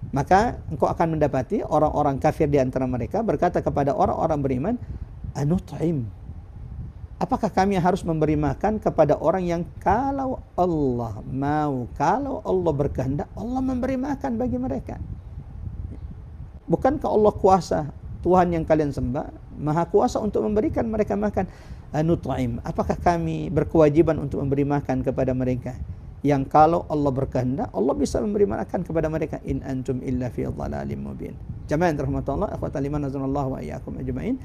Maka engkau akan mendapati orang-orang kafir di antara mereka berkata kepada orang-orang beriman, anut'im, apakah kami harus memberi makan kepada orang yang kalau Allah mau, kalau Allah berkehendak, Allah memberi makan bagi mereka? Bukankah Allah kuasa, Tuhan yang kalian sembah maha kuasa untuk memberikan mereka makan? Anut'im, apakah kami berkewajiban untuk memberi makan kepada mereka yang kalau Allah berkehendak, Allah bisa memberi makan kepada mereka? In antum illa fi dhalalim mubin. Jamaah yang dirahmati Allah, akhwatal iman azanallahu wa iyyakum ajmain.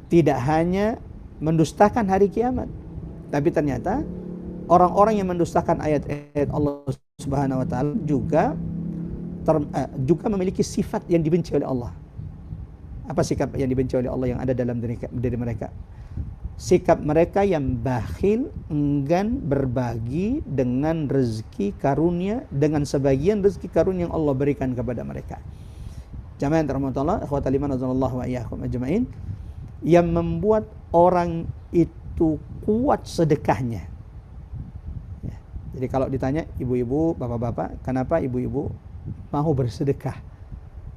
Tidak hanya mendustakan hari kiamat, tapi ternyata orang-orang yang mendustakan ayat-ayat Allah Subhanahu wa taala juga memiliki sifat yang dibenci oleh Allah. Apa sikap yang dibenci oleh Allah yang ada dalam diri mereka? Sikap mereka yang bakhil, enggan berbagi dengan rezeki karunia, dengan sebagian rezeki karunia yang Allah berikan kepada mereka. Jamaah yang dirahmati Allah, akhwatal iman azanallahu wa iyyakum ajmain. Yang membuat orang itu kuat sedekahnya. Ya. Jadi kalau ditanya ibu-ibu, bapak-bapak, kenapa ibu-ibu mau bersedekah?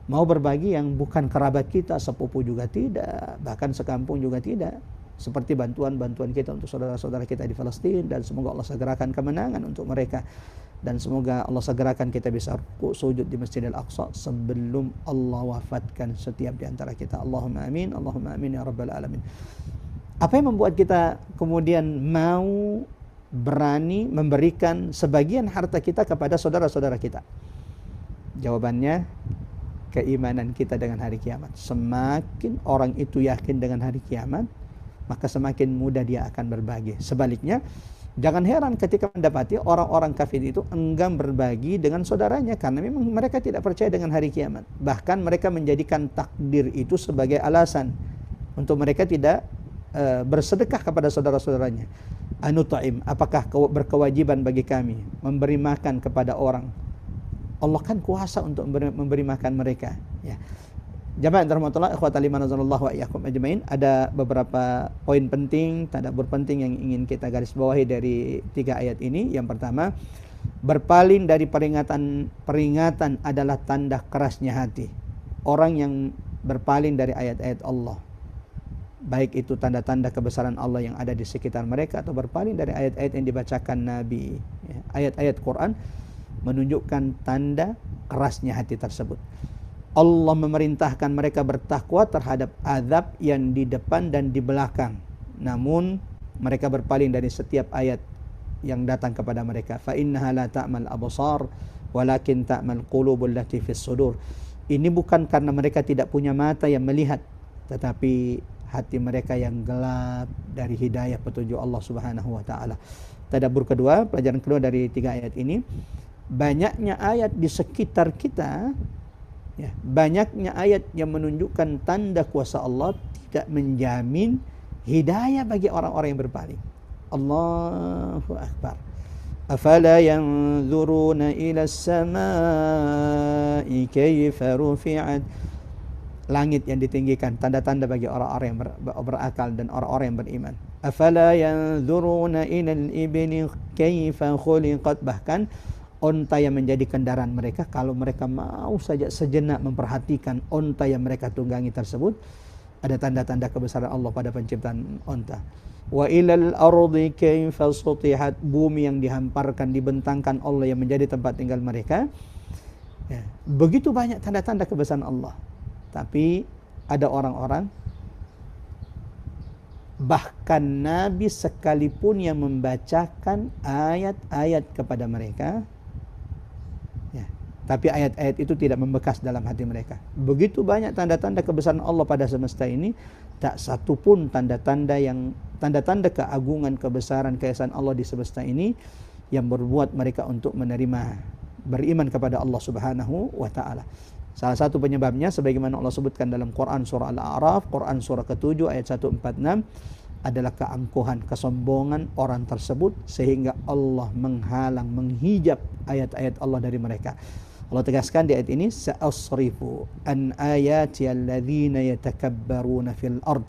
Mau berbagi yang bukan kerabat kita, sepupu juga tidak, bahkan sekampung juga tidak. Seperti bantuan-bantuan kita untuk saudara-saudara kita di Palestina, dan semoga Allah segerakan kemenangan untuk mereka, dan semoga Allah segerakan kita bisa rukuk sujud di Masjidil Aqsa sebelum Allah wafatkan setiap di antara kita. Allahumma amin, Allahumma amin ya rabbal alamin. Apa yang membuat kita kemudian mau berani memberikan sebagian harta kita kepada saudara-saudara kita? Jawabannya, keimanan kita dengan hari kiamat. Semakin orang itu yakin dengan hari kiamat, maka semakin mudah dia akan berbagi. Sebaliknya, jangan heran ketika mendapati orang-orang kafir itu enggan berbagi dengan saudaranya, karena memang mereka tidak percaya dengan hari kiamat. Bahkan mereka menjadikan takdir itu sebagai alasan untuk mereka tidak bersedekah kepada saudara-saudaranya. Anut'im, apakah berkewajiban bagi kami memberi makan kepada orang? Allah kan kuasa untuk memberi makan mereka. Ya. Jamaah yang dirahmati Allah, ikhwatal iman azanallahu wa iyyakum ajmain. Ada beberapa poin penting, tadabbur penting yang ingin kita garis bawahi dari 3 ayat ini. Yang pertama, berpaling dari peringatan adalah tanda kerasnya hati. Orang yang berpaling dari ayat-ayat Allah, baik itu tanda-tanda kebesaran Allah yang ada di sekitar mereka, atau berpaling dari ayat-ayat yang dibacakan Nabi, ya, ayat-ayat Quran, menunjukkan tanda kerasnya hati tersebut. Allah memerintahkan mereka bertakwa terhadap azab yang di depan dan di belakang. Namun mereka berpaling dari setiap ayat yang datang kepada mereka. Fa innaha la ta'mal absar walakin ta'mal qulubul lati fis sudur. Ini bukan karena mereka tidak punya mata yang melihat, tetapi hati mereka yang gelap dari hidayah petunjuk Allah Subhanahu wa taala. Tadabbur kedua, pelajaran kedua dari 3 ayat ini, banyaknya ayat di sekitar kita, ya, banyaknya ayat yang menunjukkan tanda kuasa Allah tidak menjamin hidayah bagi orang-orang yang berpaling. Allahu Akbar. Afala yanzuruna ila as-samaa'i kayfa rufi'at. Langit yang ditinggikan, tanda-tanda bagi orang-orang yang berakal dan orang-orang yang beriman. Afala yanzuruna ila al-ibli kayfa khuliqat. Bahkan onta yang menjadi kendaraan mereka, kalau mereka mau saja sejenak memperhatikan onta yang mereka tunggangi tersebut, ada tanda-tanda kebesaran Allah pada penciptaan onta. Wa ilal ardi kaifa sutihat. Bumi yang dihamparkan, dibentangkan Allah yang menjadi tempat tinggal mereka. Ya, begitu banyak tanda-tanda kebesaran Allah. Tapi ada orang-orang Bahkan Nabi sekalipun yang membacakan ayat-ayat kepada mereka, ya, tapi ayat-ayat itu tidak membekas dalam hati mereka. Begitu banyak tanda-tanda kebesaran Allah pada semesta ini, tak satu pun tanda-tanda keagungan, kebesaran, keesaan Allah di semesta ini yang berbuat mereka untuk beriman kepada Allah Subhanahu wa taala. Salah satu penyebabnya sebagaimana Allah sebutkan dalam Quran surah Al-A'raf, Quran surah ke-7 ayat 146, adalah keangkuhan, kesombongan orang tersebut sehingga Allah menghijab ayat-ayat Allah dari mereka. Allah tegaskan di ayat ini, sa'asrifu an ayati alladzina yatakabbaruna fil ard.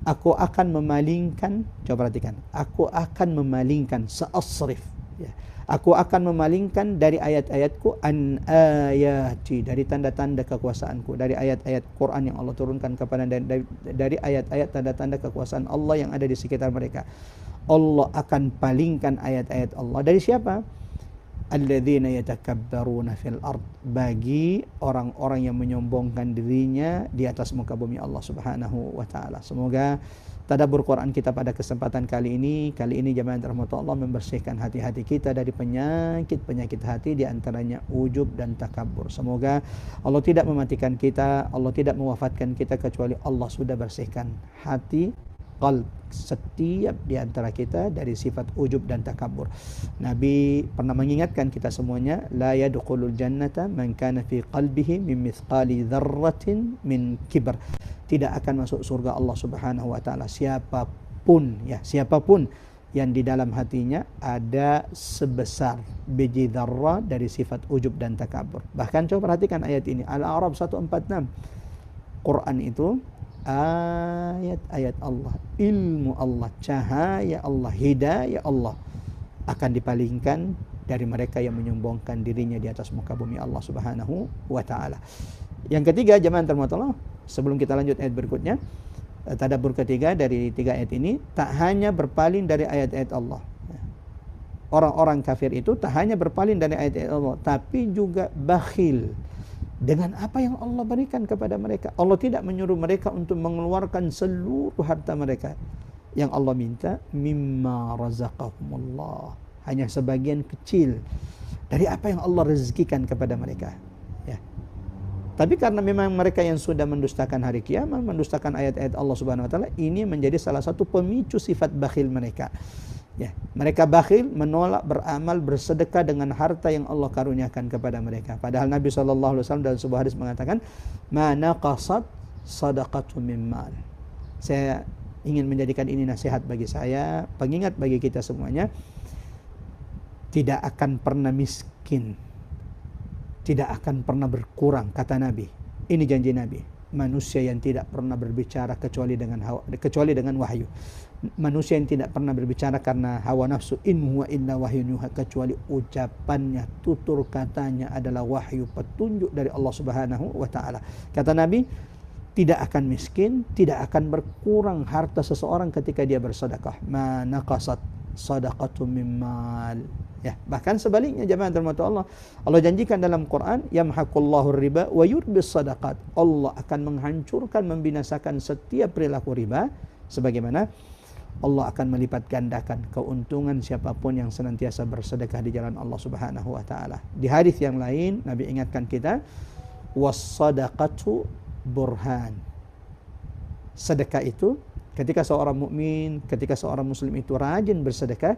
Aku akan memalingkan, coba perhatikan, aku akan memalingkan, sa'asrif, ya. Aku akan memalingkan dari ayat-ayatku, an ayati, dari tanda-tanda kekuasaanku, dari ayat-ayat Quran yang Allah turunkan kepada, dari ayat-ayat tanda-tanda kekuasaan Allah yang ada di sekitar mereka. Allah akan palingkan ayat-ayat Allah dari siapa? Alladzina yatakabbaruna fil ard, bagi orang-orang yang menyombongkan dirinya di atas muka bumi Allah Subhanahu wa taala. Semoga tadabbur Quran kita pada kesempatan kali ini jemaah rahmatullah Allah membersihkan hati-hati kita dari penyakit hati, di antaranya ujub dan takabur. Semoga Allah tidak mematikan kita, Allah tidak mewafatkan kita kecuali Allah sudah bersihkan hati, qalb setiap di antara kita dari sifat ujub dan takabur. Nabi pernah mengingatkan kita semuanya, la yadkhulul jannata man kana fi qalbihi min mithqali dzarratin min kibr. Tidak akan masuk surga Allah Subhanahu wa taala siapapun yang di dalam hatinya ada sebesar biji dzarrah dari sifat ujub dan takabur. Bahkan coba perhatikan ayat ini, Al-A'raf 146. Quran itu ayat-ayat Allah, ilmu Allah, cahaya Allah, hidayah Allah akan dipalingkan dari mereka yang menyombongkan dirinya di atas muka bumi Allah Subhanahu wa taala. Yang ketiga, jemaah terhormat, sebelum kita lanjut ayat berikutnya, tadabbur ketiga dari 3 ayat ini, tak hanya berpaling dari ayat-ayat Allah. Orang-orang kafir itu tak hanya berpaling dari ayat-ayat Allah, tapi juga bakhil dengan apa yang Allah berikan kepada mereka. Allah tidak menyuruh mereka untuk mengeluarkan seluruh harta mereka. Yang Allah minta, mimma razaqahumullah, hanya sebagian kecil dari apa yang Allah rezekikan kepada mereka, ya. Tapi karena memang mereka yang sudah mendustakan hari kiamat, mendustakan ayat-ayat Allah Subhanahu wa taala, ini menjadi salah satu pemicu sifat bakhil mereka. Ya, mereka bakhil, menolak beramal, bersedekah dengan harta yang Allah karuniakan kepada mereka. Padahal Nabi SAW dalam sebuah hadis mengatakan, ma naqasat sadaqatu min mal. Saya ingin menjadikan ini nasihat bagi saya, pengingat bagi kita semuanya, tidak akan pernah miskin, tidak akan pernah berkurang, kata Nabi. Ini janji Nabi. Manusia yang tidak pernah berbicara kecuali dengan wahyu. Manusia yang tidak pernah berbicara karena hawa nafsu, in huwa illa wahyun yuha, kecuali ucapannya, tutur katanya adalah wahyu, petunjuk dari Allah Subhanahu wa taala. Kata Nabi, tidak akan miskin, tidak akan berkurang harta seseorang ketika dia bersedekah. Ma naqasat sadaqatu min mal. Ya, bahkan sebaliknya jemaah rahmat Allah. Allah janjikan dalam Quran, yamhaqullahu riba wa yurbis sadaqat. Allah akan menghancurkan, membinasakan setiap perilaku riba, sebagaimana Allah akan melipat gandakan keuntungan siapapun yang senantiasa bersedekah di jalan Allah Subhanahu wa taala. Di hadis yang lain Nabi ingatkan kita, was-sadaqatu burhan. Sedekah itu, ketika seorang mukmin, ketika seorang muslim itu rajin bersedekah,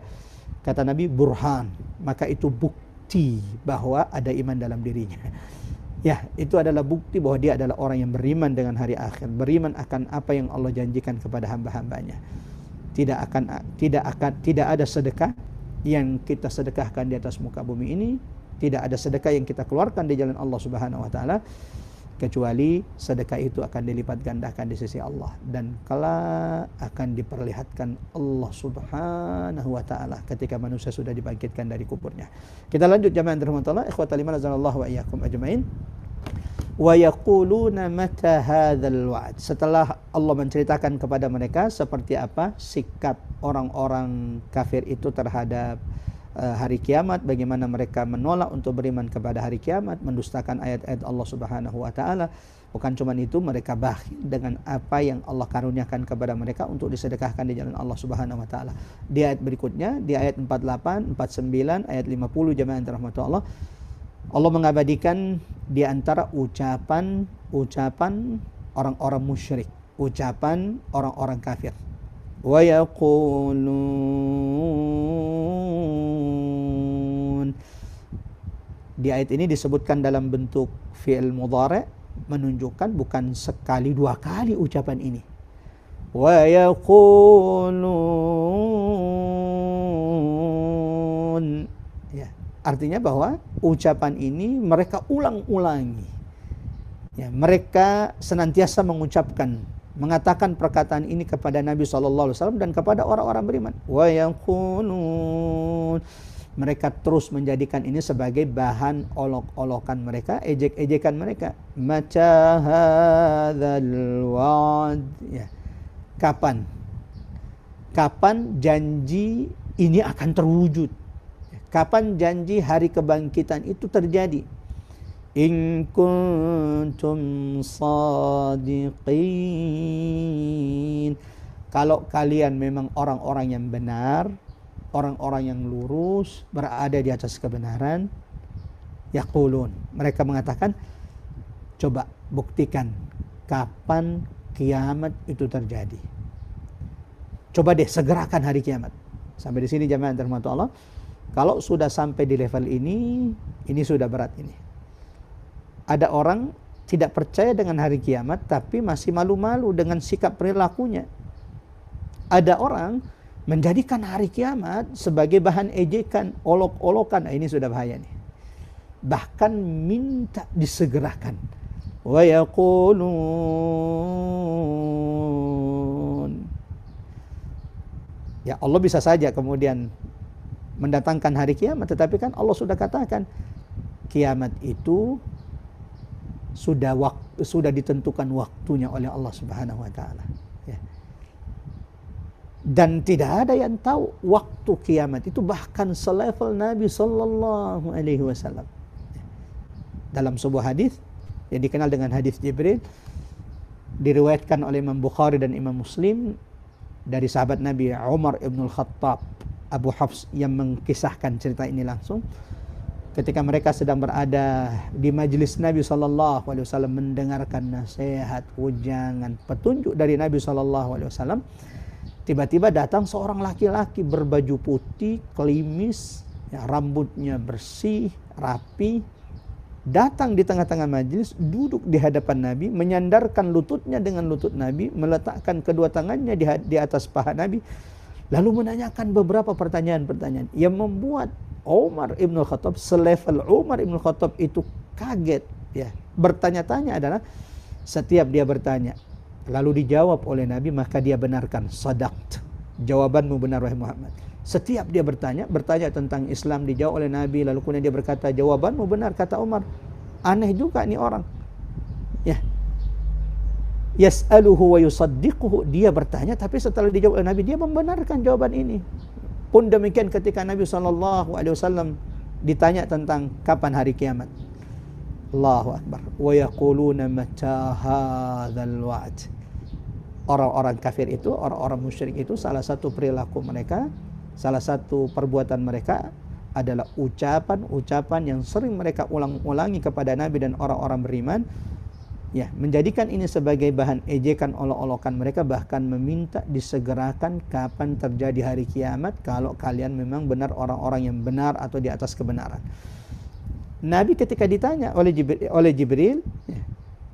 kata Nabi, burhan, maka itu bukti bahwa ada iman dalam dirinya. Ya, itu adalah bukti bahwa dia adalah orang yang beriman dengan hari akhir, beriman akan apa yang Allah janjikan kepada hamba-hambanya. Tidak ada sedekah yang kita sedekahkan di atas muka bumi ini, tidak ada sedekah yang kita keluarkan di jalan Allah Subhanahu wa taala, kecuali sedekah itu akan dilipat gandakan di sisi Allah, dan kelak akan diperlihatkan Allah Subhanahu wa taala ketika manusia sudah dibangkitkan dari kuburnya. Kita lanjut jemaah rahmatullah, ikhwatal iman azanallahu wa iyyakum ajmain. Wa yaquluna mata hadzal wa'd. Setelah Allah menceritakan kepada mereka seperti apa sikap orang-orang kafir itu terhadap hari kiamat, bagaimana mereka menolak untuk beriman kepada hari kiamat, mendustakan ayat-ayat Allah Subhanahu wa taala. Bukan cuma itu, mereka bakhil dengan apa yang Allah karuniakan kepada mereka untuk disedekahkan di jalan Allah Subhanahu wa taala. Di ayat berikutnya, di ayat 48, 49, ayat 50, jemaah yang dirahmati Allah, Allah mengabadikan di antara ucapan orang-orang musyrik, ucapan orang-orang kafir. Wa yaqulun. Di ayat ini disebutkan dalam bentuk fi'il mudhari', menunjukkan bukan sekali dua kali ucapan ini. Wa yaqulun. Ya, artinya bahwa ucapan ini mereka ulang-ulangi. Ya, mereka senantiasa mengucapkan, mengatakan perkataan ini kepada Nabi SAW dan kepada orang-orang beriman. Wa yaqulun. Mereka terus menjadikan ini sebagai bahan olok-olokan mereka, ejek-ejekan mereka. Mata hadzal wa'd. Ya. Kapan janji ini akan terwujud? Kapan janji hari kebangkitan itu terjadi? In kuntum sadiqin. Kalau kalian memang orang-orang yang benar, orang-orang yang lurus, berada di atas kebenaran, yaqulun. Mereka mengatakan, coba buktikan kapan kiamat itu terjadi. Coba deh segerakan hari kiamat. Sampai di sini jemaah yang dirahmati Allah. Kalau sudah sampai di level ini sudah berat ini. Ada orang tidak percaya dengan hari kiamat tapi masih malu-malu dengan sikap perilakunya. Ada orang menjadikan hari kiamat sebagai bahan ejekan, olok-olokan. Nah, ini sudah bahaya nih. Bahkan minta disegerakan. Wa yaqulun. Ya, Allah bisa saja kemudian mendatangkan hari kiamat, tetapi kan Allah sudah katakan kiamat itu sudah ditentukan waktunya oleh Allah Subhanahu wa taala. Ya. Dan tidak ada yang tahu waktu kiamat itu, bahkan selevel Nabi sallallahu alaihi wasallam. Dalam sebuah hadis yang dikenal dengan hadis Jibril, diriwayatkan oleh Imam Bukhari dan Imam Muslim dari sahabat Nabi Umar ibn al-Khattab, Abu Hafs, yang mengkisahkan cerita ini langsung. Ketika mereka sedang berada di majlis Nabi SAW mendengarkan nasihat, ujangan, petunjuk dari Nabi SAW, tiba-tiba datang seorang laki-laki berbaju putih, klimis, ya, rambutnya bersih, rapi, datang di tengah-tengah majlis, duduk di hadapan Nabi, menyandarkan lututnya dengan lutut Nabi, meletakkan kedua tangannya di atas paha Nabi, lalu menanyakan beberapa pertanyaan-pertanyaan yang membuat Umar ibn Khattab, selevel Umar ibn Khattab itu kaget. Ya, bertanya-tanya adalah setiap dia bertanya lalu dijawab oleh Nabi, maka dia benarkan. Sadaqt, jawabanmu benar wahai Muhammad. Setiap dia bertanya tentang Islam, dijawab oleh Nabi, lalu kemudian dia berkata, jawabanmu benar. Kata Umar, aneh juga nih orang. Ya, yas'aluhu wa yusaddiquhu, dia bertanya tapi setelah dijawab oleh Nabi dia membenarkan jawaban ini. Pun demikian ketika Nabi SAW ditanya tentang kapan hari kiamat. Allahu Akbar. Wa yaquluna mata hadzal wa'd. Orang-orang kafir itu, orang-orang musyrik itu, salah satu perilaku mereka, salah satu perbuatan mereka adalah ucapan-ucapan yang sering mereka ulang-ulangi kepada Nabi dan orang-orang beriman. Ya, menjadikan ini sebagai bahan ejekan, olok-olokan mereka, bahkan meminta disegerakan kapan terjadi hari kiamat kalau kalian memang benar orang-orang yang benar atau di atas kebenaran. Nabi ketika ditanya oleh Jibril, ya,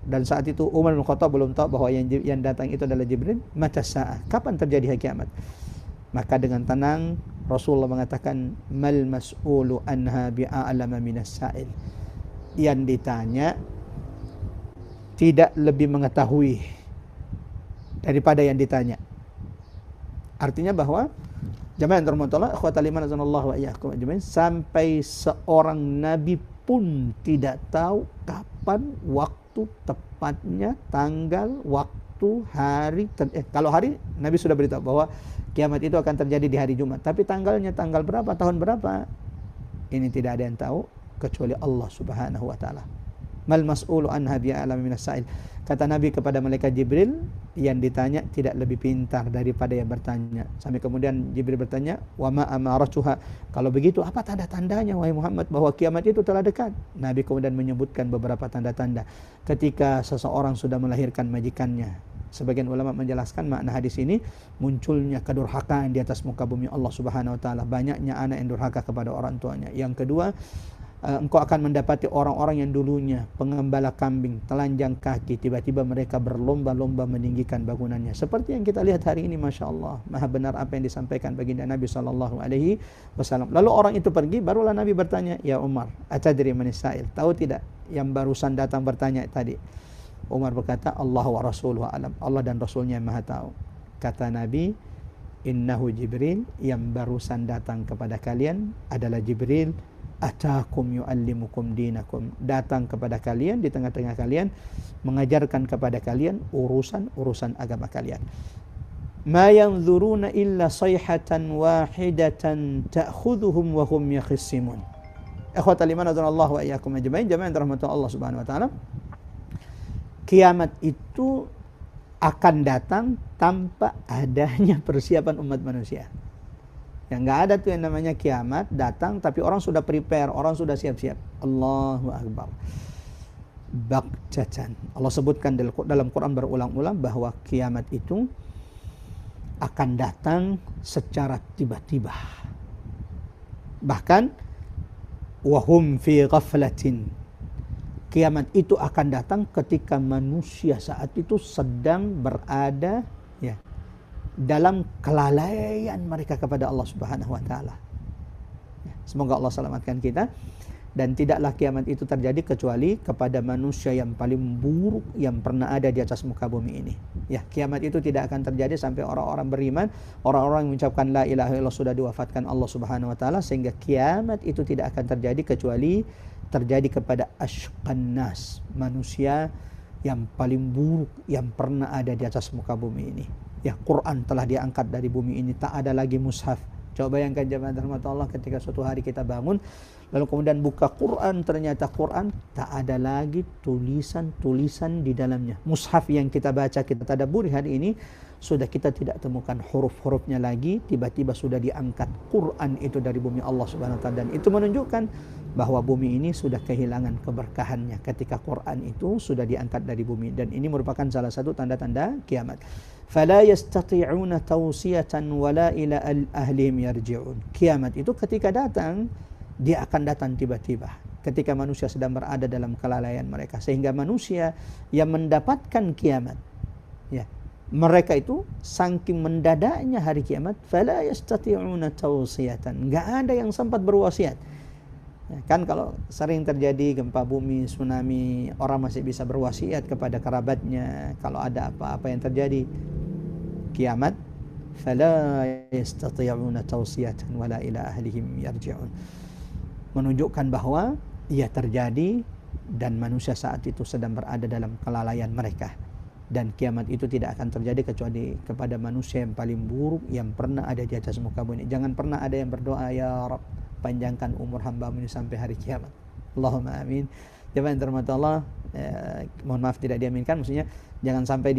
dan saat itu Umar bin Khattab belum tahu bahwa yang datang itu adalah Jibril, mata sa'ah, kapan terjadi hari kiamat? Maka dengan tenang Rasulullah mengatakan, mal mas'ulu anha bi'a'lama minas sa'il. Yang ditanya tidak lebih mengetahui daripada yang ditanya. Artinya bahwa jemaah yang dirahmati Allah, ikhwatal iman azanallahu wa iyyakum ajmain, sampai seorang nabi pun tidak tahu kapan waktu tepatnya, tanggal, waktu waktu hari kalau hari Nabi sudah beritahu bahwa kiamat itu akan terjadi di hari Jumat, tapi tanggalnya tanggal berapa, tahun berapa, ini tidak ada yang tahu kecuali Allah Subhanahu wa taala. Mal mas'ulu anha bi'alam minas sa'il. Kata Nabi kepada malaikat Jibril, yang ditanya tidak lebih pintar daripada yang bertanya. Sampai kemudian Jibril bertanya, wa ma amaratuha, kalau begitu apa tanda-tandanya wahai Muhammad bahwa kiamat itu telah dekat? Nabi kemudian menyebutkan beberapa tanda-tanda. Ketika seseorang sudah melahirkan majikannya. Sebagian ulama menjelaskan makna hadis ini, munculnya kedurhakaan di atas muka bumi Allah Subhanahu wa taala, banyaknya anak yang durhaka kepada orang tuanya. Yang kedua, engkau akan mendapati orang-orang yang dulunya pengembala kambing, telanjang kaki, tiba-tiba mereka berlomba-lomba meninggikan bangunannya. Seperti yang kita lihat hari ini, Masya Allah. Maha benar apa yang disampaikan baginda Nabi SAW. Lalu orang itu pergi, barulah Nabi bertanya, ya Umar, atadri manis sa'il, tahu tidak yang barusan datang bertanya tadi? Umar berkata, Allah wa rasuluhu alam, Allah dan Rasulnya yang maha tahu. Kata Nabi, innahu Jibril, yang barusan datang kepada kalian adalah Jibril, atakum yu'allimukum dinakum, datang kepada kalian di tengah-tengah kalian, mengajarkan kepada kalian urusan-urusan agama kalian. Ma yanzuruna illa sayhatan wahidatan ta'khudhuhum wa hum yakhisimun. Ikhwatal iman azanallahu wa iyyakum ajmain, jamaah yang dirahmati Allah Subhanahu wa taala. Kiamat itu akan datang tanpa adanya persiapan umat manusia. Yang nggak ada tuh yang namanya kiamat datang tapi orang sudah prepare, orang sudah siap-siap. Allahu Akbar. Baghtatan. Allah sebutkan dalam Quran berulang-ulang bahwa kiamat itu akan datang secara tiba-tiba. Bahkan wahum fi ghaflatin. Kiamat itu akan datang ketika manusia saat itu sedang berada dalam kelalaian mereka kepada Allah Subhanahu wa taala. Semoga Allah selamatkan kita, dan tidaklah kiamat itu terjadi kecuali kepada manusia yang paling buruk yang pernah ada di atas muka bumi ini. Ya, kiamat itu tidak akan terjadi sampai orang-orang beriman, orang-orang yang mengucapkan la ilaha illallah sudah diwafatkan Allah Subhanahu wa taala, sehingga kiamat itu tidak akan terjadi kecuali terjadi kepada asyqan nas, manusia yang paling buruk yang pernah ada di atas muka bumi ini. Ya, Quran telah diangkat dari bumi ini, tak ada lagi mushaf. Coba bayangkan jemaah rahmat Allah, ketika suatu hari kita bangun lalu kemudian buka Quran, ternyata Quran tak ada lagi tulisan-tulisan di dalamnya. Mushaf yang kita baca, kita tadabburi hari ini, sudah kita tidak temukan huruf-hurufnya lagi, tiba-tiba sudah diangkat Quran itu dari bumi Allah Subhanahu wa taala, dan itu menunjukkan bahwa bumi ini sudah kehilangan keberkahannya ketika Quran itu sudah diangkat dari bumi, dan ini merupakan salah satu tanda-tanda kiamat. Fala yastati'una tawsiyatan wala ila ahlihim yarji'un. Kiamat itu ketika datang, dia akan datang tiba-tiba ketika manusia sedang berada dalam kelalaian mereka, sehingga manusia yang mendapatkan kiamat, ya, mereka itu saking mendadaknya hari kiamat, fala yastati'una tawsiyatan, enggak ada yang sempat berwasiat. Ya, kan kalau sering terjadi gempa bumi, tsunami, orang masih bisa berwasiat kepada kerabatnya kalau ada apa-apa yang terjadi. Kiamat, fala yastati'una tawsiyatan wala ila ahlihim yarji'un, menunjukkan bahwa ia terjadi dan manusia saat itu sedang berada dalam kelalaian mereka, dan kiamat itu tidak akan terjadi kecuali kepada manusia yang paling buruk yang pernah ada di atas muka bumi. Jangan pernah ada yang berdoa, ya Rabb, panjangkan umur hamba ini sampai hari kiamat. Allahumma amin. Jemaah yang dirahmati Allah, mohon maaf tidak diaminkan, maksudnya jangan sampai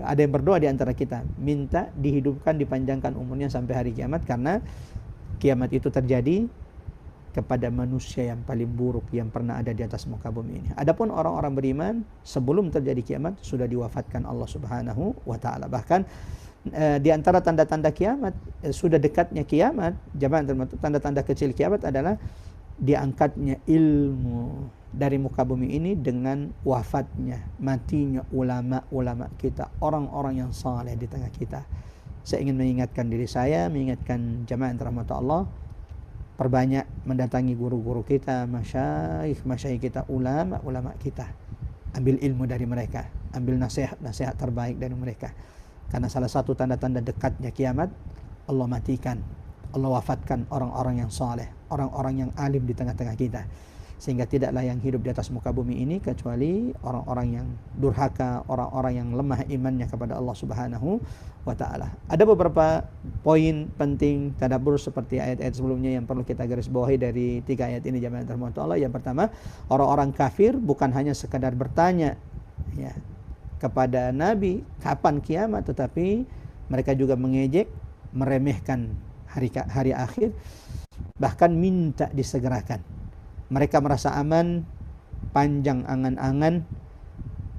ada yang berdoa di antara kita minta dihidupkan, dipanjangkan umurnya sampai hari kiamat, karena kiamat itu terjadi kepada manusia yang paling buruk yang pernah ada di atas muka bumi ini. Adapun orang-orang beriman, sebelum terjadi kiamat sudah diwafatkan Allah Subhanahu wa taala. Bahkan di antara tanda-tanda kiamat, sudah dekatnya kiamat, tanda-tanda kecil kiamat adalah diangkatnya ilmu dari muka bumi ini dengan wafatnya, matinya ulama-ulama kita, orang-orang yang saleh di tengah kita. Saya ingin mengingatkan diri saya, mengingatkan jamaah yang dirahmati Allah, perbanyak mendatangi guru-guru kita, masyayikh kita, ulama-ulama kita. Ambil ilmu dari mereka, ambil nasihat terbaik dari mereka. Karena salah satu tanda-tanda dekatnya kiamat, Allah matikan, Allah wafatkan orang-orang yang saleh, orang-orang yang alim di tengah-tengah kita. Sehingga tidaklah yang hidup di atas muka bumi ini kecuali orang-orang yang durhaka, orang-orang yang lemah imannya kepada Allah Subhanahu wa taala. Ada beberapa poin penting tadabbur seperti ayat-ayat sebelumnya yang perlu kita garis bawahi dari 3 ayat ini jemaah rahmati Allah. Yang pertama, orang-orang kafir bukan hanya sekadar bertanya ya kepada Nabi kapan kiamat, tetapi mereka juga mengejek, meremehkan hari akhir, bahkan minta disegerakan. Mereka merasa aman, panjang angan-angan,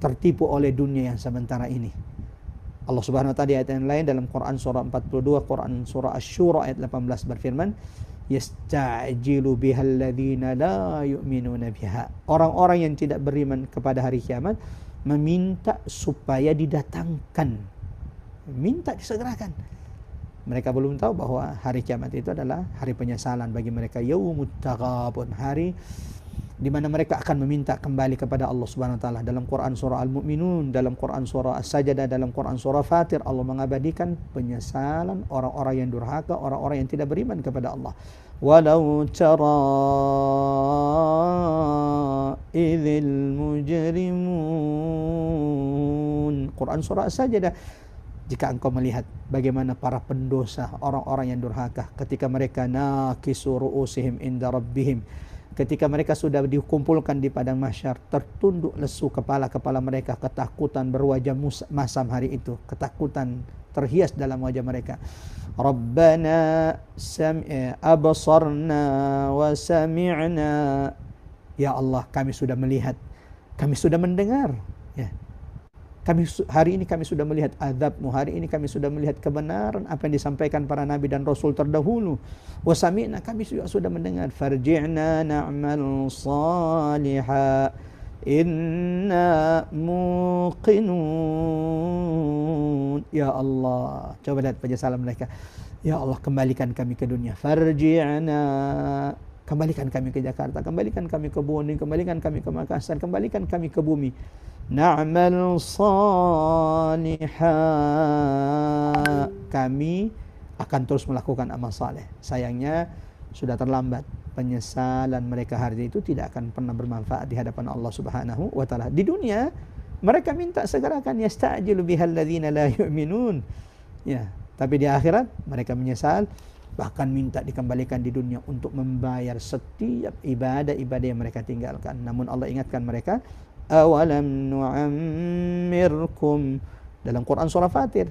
tertipu oleh dunia yang sementara ini. Allah Subhanahu wa taala di ayat yang lain dalam Quran surah 42, Quran surah Asy-Syura ayat 18 berfirman, "Yasta'jilu bihal ladzina la yu'minuna biha." Orang-orang yang tidak beriman kepada hari kiamat meminta supaya didatangkan, minta disegerakan. Mereka belum tahu bahwa hari kiamat itu adalah hari penyesalan bagi mereka, yaumut taghabun, hari di mana mereka akan meminta kembali kepada Allah Subhanahu wa taala. Dalam Quran surah Al-Mu'minun, dalam Quran surah As-Sajdah, dalam Quran surah Fatir, Allah mengabadikan penyesalan orang-orang yang durhaka, orang-orang yang tidak beriman kepada Allah. Walau tara idzil mujrimun. Quran surah As-Sajdah. Jika engkau melihat bagaimana para pendosa, orang-orang yang durhaka, ketika mereka nakisu ru'usihim inda rabbihim, ketika mereka sudah dikumpulkan di padang mahsyar, tertunduk lesu kepala-kepala mereka, ketakutan berwajah masam hari itu, ketakutan terhias dalam wajah mereka. Rabbana absarna wa sami'na. Ya Allah, kami sudah melihat, kami sudah mendengar, ya. Hari ini kami sudah melihat azab-Mu, hari ini kami sudah melihat kebenaran apa yang disampaikan para nabi dan rasul terdahulu. Wa sami'na, kami juga sudah mendengar. Farji'na na'mal salihah inna muqinun. Ya Allah, coba lihat penyesalan mereka. Ya Allah, kembalikan kami ke dunia. Farji'na, kembalikan kami ke Jakarta, kembalikan kami ke Bone, kembalikan kami ke Makassar, kembalikan kami ke bumi. Na'mal salihah, kami akan terus melakukan amal saleh. Sayangnya sudah terlambat. Penyesalan mereka hari itu tidak akan pernah bermanfaat di hadapan Allah Subhanahu wa taala. Di dunia mereka minta segerakan, yasta'jilu bihal ladzina la yu'minun. Ya, tapi di akhirat mereka menyesal, bahkan minta dikembalikan di dunia untuk membayar setiap ibadah-ibadah yang mereka tinggalkan. Namun Allah ingatkan mereka, awalam nu'ammirkum, dalam Quran surah Fatir,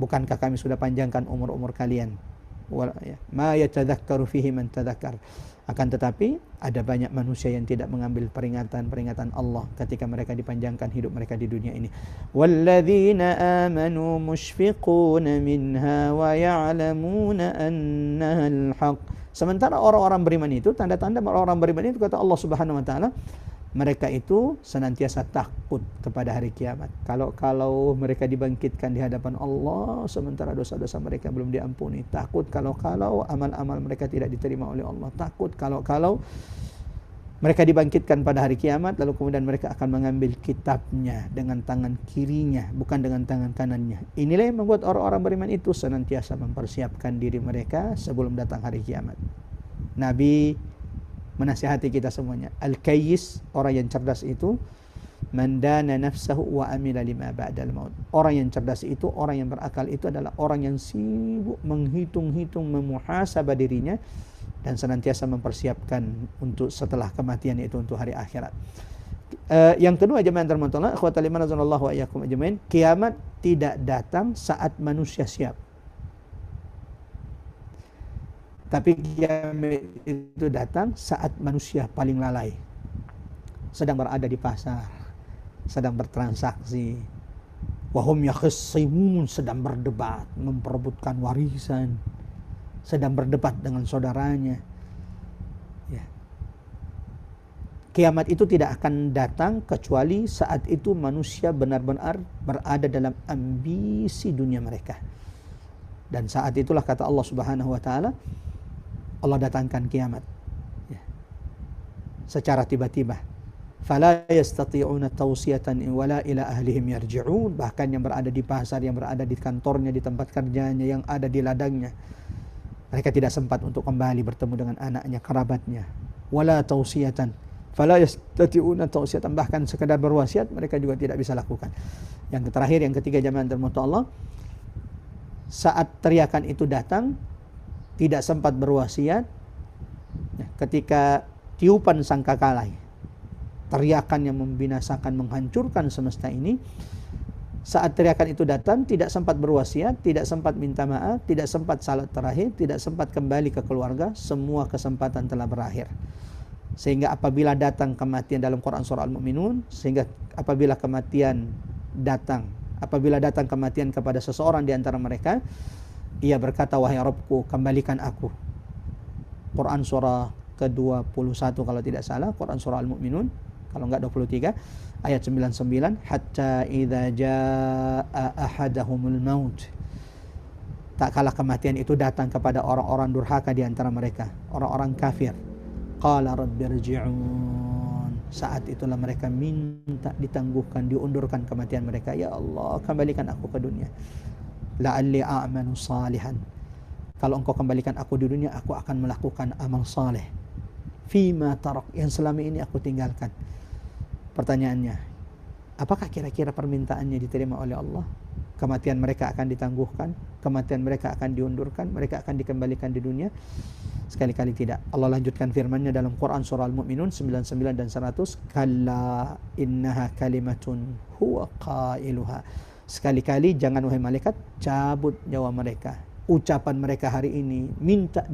bukankah kami sudah panjangkan umur-umur kalian? Ma yatadzakkaru fihi man tadzakkar. Akan tetapi ada banyak manusia yang tidak mengambil peringatan Allah ketika mereka dipanjangkan hidup mereka di dunia ini. Walladzina amanu mushfiquna minha wa ya'lamuna annaha al-haq. Sementara orang-orang beriman itu, tanda-tanda orang-orang beriman itu, kata Allah Subhanahu wa taala, mereka itu senantiasa takut kepada hari kiamat. Kalau mereka dibangkitkan di hadapan Allah sementara dosa-dosa mereka belum diampuni. Takut kalau amal-amal mereka tidak diterima oleh Allah. Takut kalau mereka dibangkitkan pada hari kiamat, lalu kemudian mereka akan mengambil kitabnya dengan tangan kirinya, bukan dengan tangan kanannya. Inilah yang membuat orang-orang beriman itu senantiasa mempersiapkan diri mereka sebelum datang hari kiamat. Nabi menasihati kita semuanya. Al-Kayyis, orang yang cerdas itu, man dana nafsahu wa amila lima ba'dal maut. Orang yang cerdas itu, orang yang berakal itu adalah orang yang sibuk menghitung-hitung, memuhasabah dirinya dan senantiasa mempersiapkan untuk setelah kematian, yaitu untuk hari akhirat. Yang kedua, jemaah terhormat, akhwatal iman azanallahu wa iyyakum ajmain, kiamat tidak datang saat manusia siap. Tapi kiamat itu datang saat manusia paling lalai, sedang berada di pasar, sedang bertransaksi, wahum yakhsimun, sedang berdebat, memperebutkan warisan, sedang berdebat dengan saudaranya. Ya. Kiamat itu tidak akan datang kecuali saat itu manusia benar-benar berada dalam ambisi dunia mereka. Dan saat itulah, kata Allah Subhanahu wa taala, Allah datangkan kiamat, ya, secara tiba-tiba. Fala yastati'una tawsiyatan wala ila ahlihim yarji'un. Bahkan yang berada di pasar, yang berada di kantornya, di tempat kerjanya, yang ada di ladangnya, mereka tidak sempat untuk kembali bertemu dengan anaknya, kerabatnya. Wala tawsiyatan, Fala yastati'una tawsiyatan, bahkan sekadar berwasiat mereka juga tidak bisa lakukan. Yang terakhir, yang ketiga, jamaah dirahmati Allah, saat teriakan itu datang tidak sempat berwasiat. Ketika tiupan sangkakala, teriakan yang membinasakan, menghancurkan semesta ini, saat teriakan itu datang tidak sempat berwasiat, tidak sempat minta maaf, tidak sempat salat terakhir, tidak sempat kembali ke keluarga, semua kesempatan telah berakhir. Sehingga apabila datang kematian dalam Quran surah Al-Mu'minun, sehingga apabila datang kematian kepada seseorang di antara mereka, ia berkata, wahai Rabbku, kembalikan aku. Quran surah ke-21 kalau tidak salah, Quran surah Al-Mu'minun, kalau enggak 23, ayat 99, hatta idza jaa ahadahumul maut. Tak kalah kematian itu datang kepada orang-orang durhaka di antara mereka, orang-orang kafir. Qala rabbirji'un. Saat itulah mereka minta ditangguhkan, diundurkan kematian mereka. Ya Allah, kembalikan aku ke dunia. La'alli a'malu salihan. Kalau engkau kembalikan aku di dunia, aku akan melakukan amal saleh. Fima tarak, yang selama ini aku tinggalkan. Pertanyaannya, apakah kira-kira permintaannya diterima oleh Allah? Kematian mereka akan ditangguhkan, kematian mereka akan diundurkan, mereka akan dikembalikan di dunia? Sekali-kali tidak. Allah lanjutkan firman-Nya dalam Quran surah Al-Mu'minun 99 dan 100, kalla innaha kalimatun huwa qailuha. Sekali-kali jangan wahai malaikat cabut nyawa mereka. Ucapan mereka hari ini minta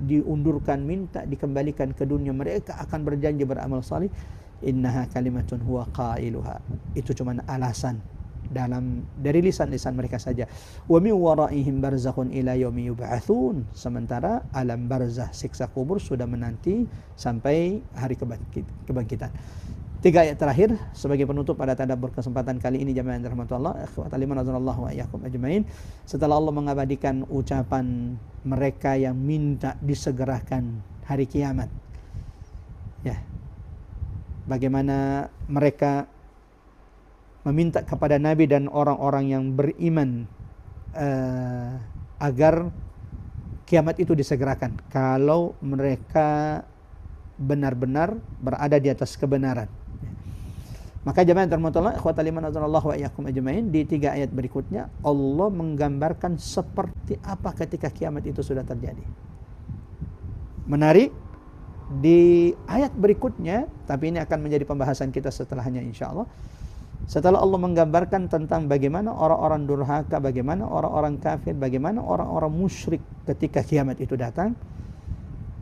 diundurkan, minta dikembalikan ke dunia, mereka akan berjanji beramal salih. Innaha kalimatun huwa qailuha. Itu cuma alasan dari lisan-lisan mereka saja. Wa min waraihim barzakhun ila yaumi yub'atsun. Sementara alam barzah, siksa kubur, sudah menanti sampai hari kebangkitan. 3 ayat terakhir sebagai penutup pada tadabbur kesempatan kali ini, jamaah yang dirahmati Allah, ikhwatal iman azanallahu wa iyyakum ajmain. Setelah Allah mengabadikan ucapan mereka yang minta disegerakan hari kiamat, ya, bagaimana mereka meminta kepada Nabi dan orang-orang yang beriman agar kiamat itu disegerakan kalau mereka benar-benar berada di atas kebenaran. Maka jamaah yang dirahmati Allah, ikhwatal iman azanallahu wa iyyakum ajmain, di 3 ayat berikutnya Allah menggambarkan seperti apa ketika kiamat itu sudah terjadi. Menarik, di ayat berikutnya, tapi ini akan menjadi pembahasan kita setelahnya insyaallah. Setelah Allah menggambarkan tentang bagaimana orang-orang durhaka, bagaimana orang-orang kafir, bagaimana orang-orang musyrik ketika kiamat itu datang,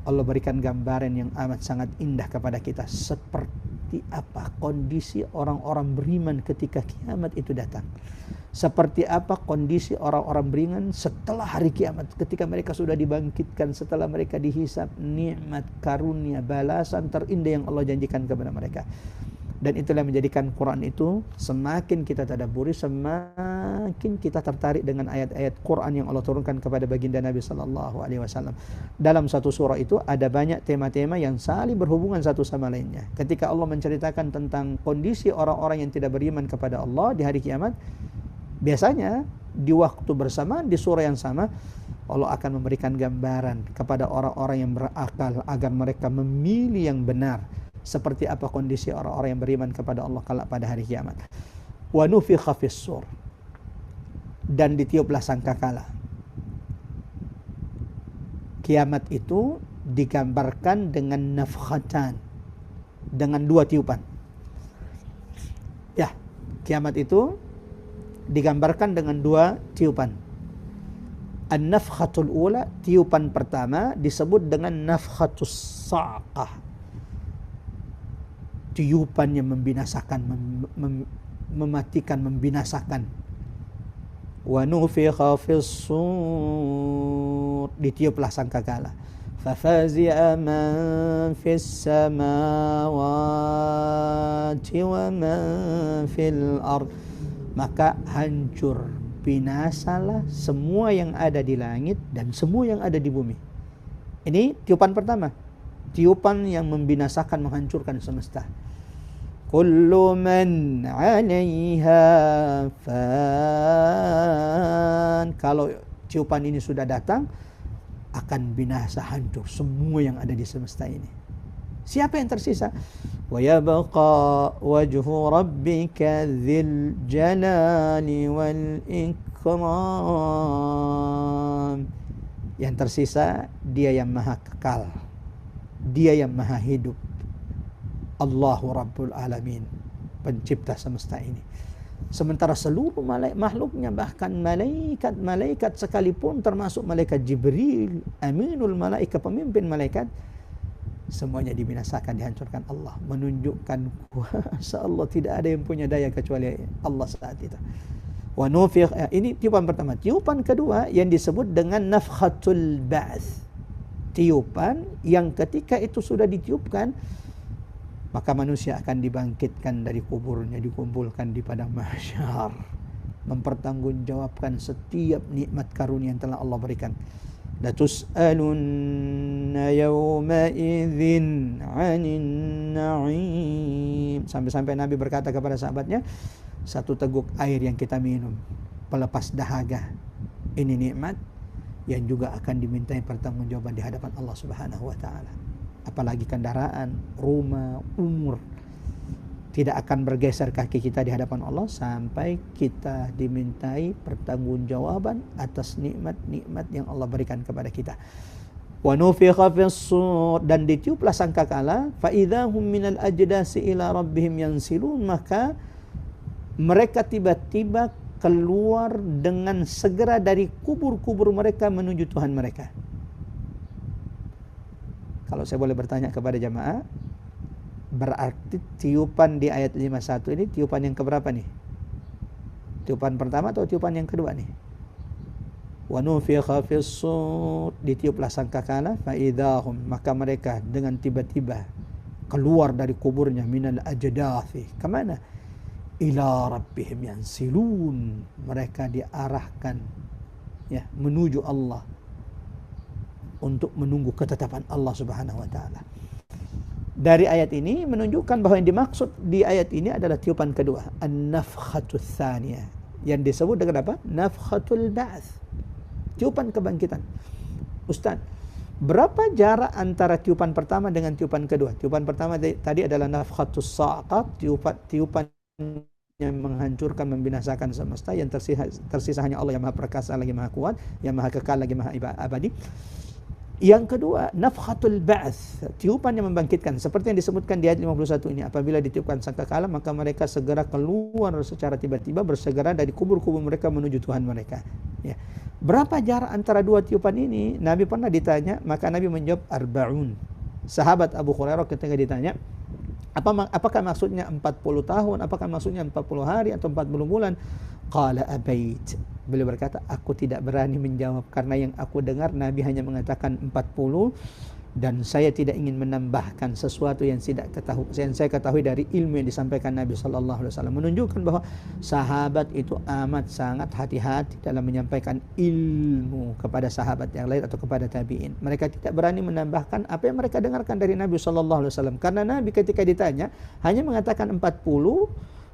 Allah berikan gambaran yang amat sangat indah kepada kita. Seperti apa kondisi orang-orang beriman ketika kiamat itu datang. Seperti apa kondisi orang-orang beriman setelah hari kiamat, ketika mereka sudah dibangkitkan, setelah mereka dihisab, nikmat, karunia, balasan terindah yang Allah janjikan kepada mereka. Dan itulah yang menjadikan Quran itu semakin kita tadabburi, semakin kita tertarik dengan ayat-ayat Quran yang Allah turunkan kepada baginda Nabi sallallahu alaihi wasallam. Dalam satu surah itu ada banyak tema-tema yang saling berhubungan satu sama lainnya. Ketika Allah menceritakan tentang kondisi orang-orang yang tidak beriman kepada Allah di hari kiamat, biasanya di waktu bersamaan di surah yang sama Allah akan memberikan gambaran kepada orang-orang yang berakal agar mereka memilih yang benar. Seperti apa kondisi orang-orang yang beriman kepada Allah kala pada hari kiamat. Wa nufikha fis sur, dan ditiuplah sangkakala. Kiamat itu digambarkan dengan nafkhatan, dengan 2 tiupan. Ya, kiamat itu digambarkan dengan 2 tiupan. An-nafkhatul ula, tiupan pertama disebut dengan nafkhatus sa'qah. Tiupan yang membinasakan, mematikan, membinasakan. Wa nufikha fis sur, ditiuplah sangkakala. Fafazi'a man fis samawati wa man fil ard, maka hancur, binasalah semua yang ada di langit dan semua yang ada di bumi. Ini tiupan pertama, tiupan yang membinasakan, menghancurkan semesta. Kullu man 'alaiha fan. Kalau tiupan ini sudah datang, akan binasa, hancur semua yang ada di semesta ini. Siapa yang tersisa? Wa yabqa wajhu rabbika dzil jalali wal ikram. Yang tersisa dia yang maha kekal, dia yang maha hidup, Allahu Rabbul Alamin, pencipta semesta ini. Sementara seluruh makhluknya, bahkan malaikat sekalipun, termasuk malaikat Jibril, aminul malaika, pemimpin malaikat, semuanya dibinasakan, dihancurkan Allah. Menunjukkan kuasa Allah, tidak ada yang punya daya kecuali Allah saat itu. Wa nufikh, ini tiupan pertama. Tiupan kedua yang disebut dengan nafkhatul ba'ts. Tiupan yang ketika itu sudah ditiupkan, maka manusia akan dibangkitkan dari kuburnya, dikumpulkan di padang mahsyar, mempertanggungjawabkan setiap nikmat karunia yang telah Allah berikan. La tus'alunna yawma idzin 'anin na'im. Sampai-sampai Nabi berkata kepada sahabatnya, satu teguk air yang kita minum pelepas dahaga, ini nikmat yang juga akan dimintai pertanggungjawaban di hadapan Allah Subhanahu wa taala. Apalagi kendaraan, rumah, umur, tidak akan bergeser kaki kita di hadapan Allah sampai kita dimintai pertanggungjawaban atas nikmat-nikmat yang Allah berikan kepada kita. Wa nufikha fis-sur, dan ditiuplah sangkakala, fa idzahum minal ajdasi ila rabbihim yansilun, maka mereka tiba-tiba keluar dengan segera dari kubur-kubur mereka menuju Tuhan mereka. Kalau saya boleh bertanya kepada jamaah, berarti tiupan di ayat 51 ini tiupan yang keberapa nih? Tiupan pertama atau tiupan yang kedua nih? Wa nufikha fis-sur, ditiuplah sangkakala, fa idzahum, maka mereka dengan tiba-tiba keluar dari kuburnya, minal ajdathi, kemana? Ila rabbihim yansilun, mereka diarahkan ya menuju Allah untuk menunggu ketetapan Allah Subhanahu wa taala. Dari ayat ini menunjukkan bahwa yang dimaksud di ayat ini adalah tiupan kedua, an-nafkhatus tsaniyah, yang disebut dengan apa? Nafkhatul ba'ts, tiupan kebangkitan. Ustaz, berapa jarak antara tiupan pertama dengan tiupan kedua? Tiupan pertama tadi adalah nafkhatus sa'qat, tiupan yang menghancurkan, membinasakan semesta, yang tersisa hanya Allah yang maha perkasa lagi maha kuat, yang maha kekal lagi maha abadi. Yang kedua, nafkhatul ba'ts, tiupan yang membangkitkan, seperti yang disebutkan di ayat 51 ini. Apabila ditiupkan sangkakala, maka mereka segera keluar secara tiba-tiba, bersegera dari kubur-kubur mereka menuju Tuhan mereka. Ya. Berapa jarak antara dua tiupan ini? Nabi pernah ditanya, maka Nabi menjawab arba'un. Sahabat Abu Hurairah ketika ditanya, apakah maksudnya 40 tahun, apakah maksudnya 40 hari atau 40 bulan? Qala abait. Beliau berkata, aku tidak berani menjawab, karena yang aku dengar Nabi hanya mengatakan 40, dan saya tidak ingin menambahkan sesuatu yang saya ketahui dari ilmu yang disampaikan Nabi sallallahu alaihi wasallam, menunjukkan bahwa sahabat itu amat sangat hati-hati dalam menyampaikan ilmu kepada sahabat yang lain atau kepada tabi'in. Mereka tidak berani menambahkan apa yang mereka dengarkan dari Nabi sallallahu alaihi wasallam, karena Nabi ketika ditanya hanya mengatakan 40.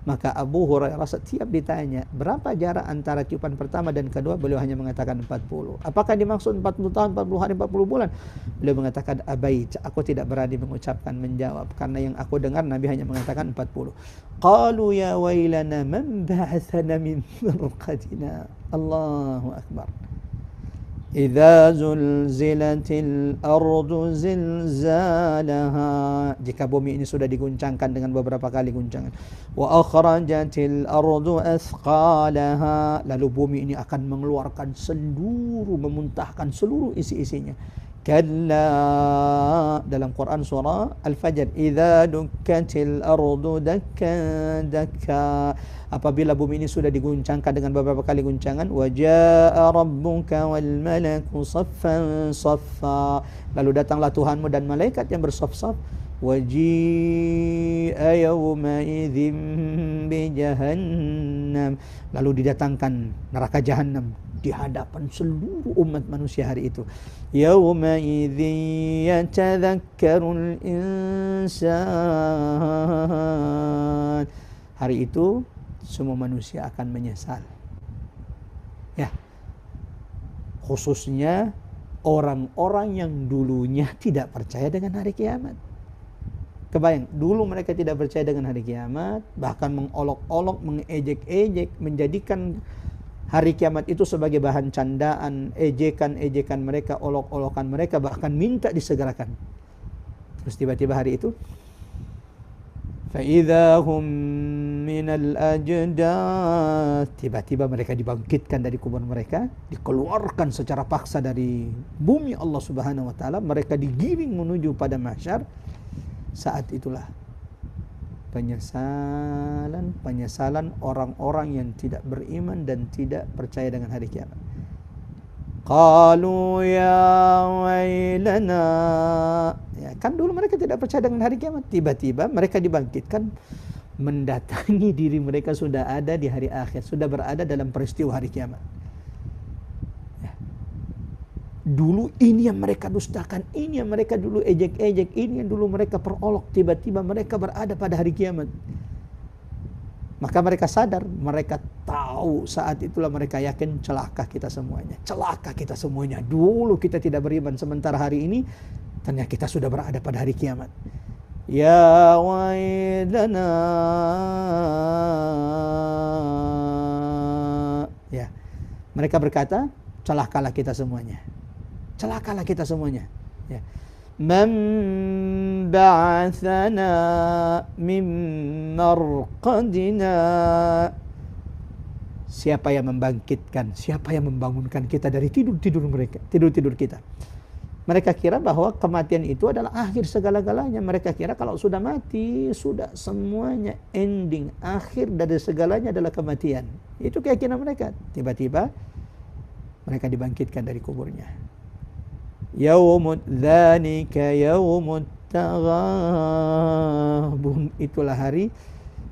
Maka Abu Hurairah setiap ditanya berapa jarak antara tiupan pertama dan kedua, beliau hanya mengatakan 40. Apakah dimaksud 40 tahun, 40 hari, 40 bulan? Beliau mengatakan abait, aku tidak berani mengucapkan, menjawab, karena yang aku dengar Nabi hanya mengatakan 40. Qalu ya wailana man ba'athana min marqadina. Allahu akbar. Idza zulzilatil ardu zilzalaha, jika bumi ini sudah diguncangkan dengan beberapa kali guncangan, wa akhrajatil ardu athqalaha, lalu bumi ini akan mengeluarkan memuntahkan seluruh isi-isinya. Kalla, dalam Quran surah Al-Fajr, idza dukkatil ardu dakkan dakka, apabila bumi ini sudah diguncangkan dengan beberapa kali guncangan, wajaa rabbuka wal malaku saffan saffa, lalu datanglah Tuhanmu dan malaikat yang bersaf-saf, waji'a yawma idzin bi jahannam, lalu didatangkan neraka jahanam di hadapan seluruh umat manusia hari itu. Yawma idzin yatadzakkarul insan, hari itu semua manusia akan menyesal. Ya. Khususnya orang-orang yang dulunya tidak percaya dengan hari kiamat. Kebayang, dulu mereka tidak percaya dengan hari kiamat, bahkan mengolok-olok, mengejek-ejek, menjadikan hari kiamat itu sebagai bahan candaan, ejekan-ejekan mereka, olok-olokan mereka, bahkan minta disegerakan. Terus tiba-tiba hari itu, فَإِذَا هُمْ مِنَ الْأَجْدَاثِ, tiba-tiba mereka dibangkitkan dari kubur mereka, dikeluarkan secara paksa dari bumi Allah Subhanahu wa taala, mereka digiring menuju pada mahsyar. Saat itulah penyesalan orang-orang yang tidak beriman dan tidak percaya dengan hari kiamat. Qalu ya wailana, ya kan dulu mereka tidak percaya dengan hari kiamat, tiba-tiba mereka dibangkitkan, mendatangi diri mereka sudah ada di hari akhir, sudah berada dalam peristiwa hari kiamat. Dulu ini yang mereka dustakan, ini yang mereka dulu ejek-ejek, ini yang dulu mereka perolok, tiba-tiba mereka berada pada hari kiamat. Maka mereka sadar, mereka tahu, saat itulah mereka yakin celaka kita semuanya. Celaka kita semuanya. Dulu kita tidak beriman, sementara hari ini ternyata kita sudah berada pada hari kiamat. Ya wailana. Ya. Mereka berkata, celakalah kita semuanya. Celakalah kita semuanya. Ya. Man ba'athana min marqadina. Siapa yang membangkitkan, siapa yang membangunkan kita dari tidur-tidur mereka, tidur-tidur kita. Mereka kira bahwa kematian itu adalah akhir segala-galanya. Mereka kira kalau sudah mati, sudah semuanya ending, akhir dari segalanya adalah kematian. Itu keyakinan mereka. Tiba-tiba mereka dibangkitkan dari kuburnya. Yaumud dzalika yaumut taghabun, itulah hari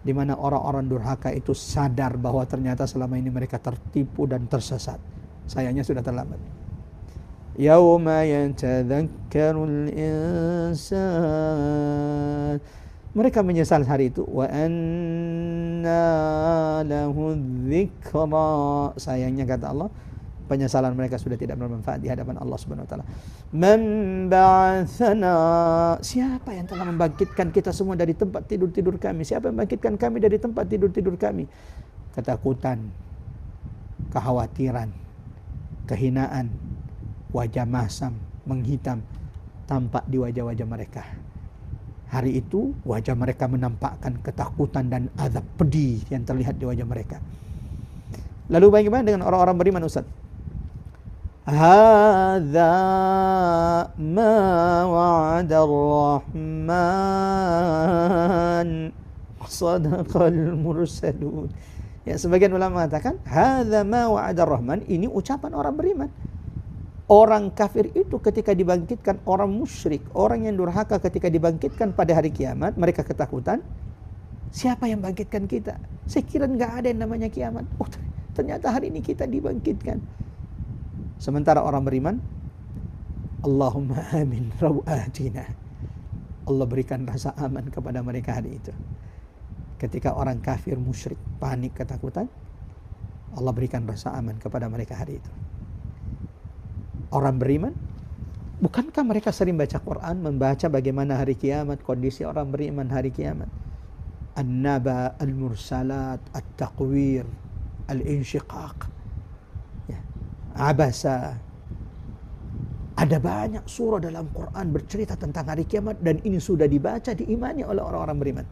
di mana orang-orang durhaka itu sadar bahwa ternyata selama ini mereka tertipu dan tersesat. Sayangnya sudah terlambat. Yauma yatadzakkarul insan, mereka menyesal hari itu. Wa anna lahu dzikra, sayangnya kata Allah, penyesalan mereka sudah tidak bermanfaat di hadapan Allah Subhanahu wa taala. Man ba'athana, siapa yang telah membangkitkan kita semua dari tempat tidur-tidur kami? Siapa yang membangkitkan kami dari tempat tidur-tidur kami? Ketakutan, kekhawatiran, kehinaan, wajah masam, menghitam tampak di wajah-wajah mereka. Hari itu wajah mereka menampakkan ketakutan dan azab pedih yang terlihat di wajah mereka. Lalu bagaimana dengan orang-orang beriman, Ustaz? Hadza ma wa'ada ar-Rahman sadaqal mursalun. Ya, sebagian ulama mengatakan hadza ma wa'ada ar-Rahman, ini ucapan orang beriman. Orang kafir itu ketika dibangkitkan, orang musyrik, orang yang durhaka ketika dibangkitkan pada hari kiamat, mereka ketakutan. Siapa yang bangkitkan kita? Saya kira enggak ada yang namanya kiamat. Oh, ternyata hari ini kita dibangkitkan. Sementara orang beriman, Allahumma amin rawatina, Allah berikan rasa aman kepada mereka hari itu. Ketika orang kafir musyrik panik ketakutan, Allah berikan rasa aman kepada mereka hari itu. Orang beriman, bukankah mereka sering baca Quran, membaca bagaimana hari kiamat, kondisi orang beriman hari kiamat? An-naba, al-mursalat, at-taqwir, al-insyiqaq, ya, abasa. Ada banyak surah dalam Quran bercerita tentang hari kiamat, dan ini sudah dibaca, diimani oleh orang-orang beriman.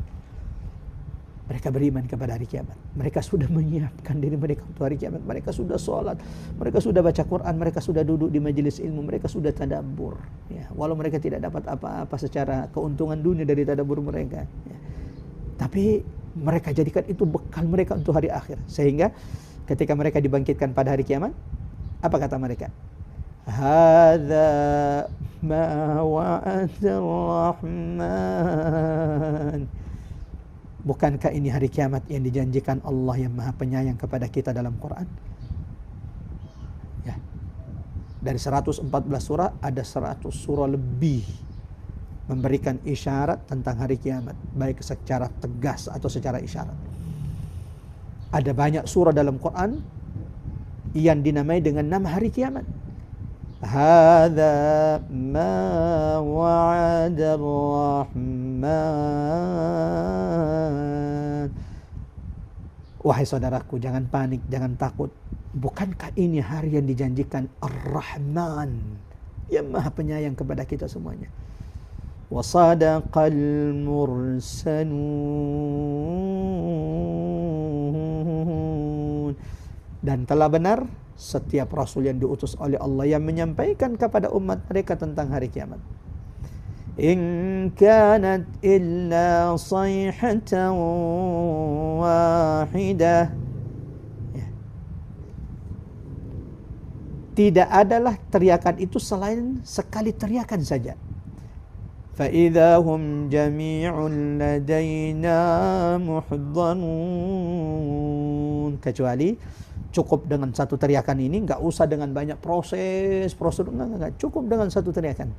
Mereka beriman kepada hari kiamat. Mereka sudah menyiapkan diri mereka untuk hari kiamat. Mereka sudah sholat, mereka sudah baca Quran, mereka sudah duduk di majelis ilmu, mereka sudah tadabbur. Ya, walau mereka tidak dapat apa-apa secara keuntungan dunia dari tadabbur mereka. Ya. Tapi mereka jadikan itu bekal mereka untuk hari akhir. Sehingga ketika mereka dibangkitkan pada hari kiamat, apa kata mereka? Hadza ma wa'ada ar-Rahman. Bukankah ini hari kiamat yang dijanjikan Allah yang Maha Penyayang kepada kita dalam Quran? Ya. Dari 114 surah, ada 100 surah lebih memberikan isyarat tentang hari kiamat, baik secara tegas atau secara isyarat. Ada banyak surah dalam Quran yang dinamai dengan nama hari kiamat. Hadza ma wa'ada ar-Rahman. Ar-Rahman. Wahai saudaraku, jangan panik, jangan takut. Bukankah ini hari yang dijanjikan Ar-Rahman, yang maha penyayang kepada kita semuanya. Wa sadaqal mursalun. Dan telah benar setiap rasul yang diutus oleh Allah yang menyampaikan kepada umat mereka tentang hari kiamat. In kanat illa sayhatan wahidah. Tidak adalah teriakan itu selain sekali teriakan saja. فَإِذَا هُمْ جَمِيعٌ لَدَيْنَا مُحْضَرُونَ. Kecuali cukup dengan satu teriakan ini, enggak usah dengan banyak prosedur, enggak, cukup dengan satu teriakan.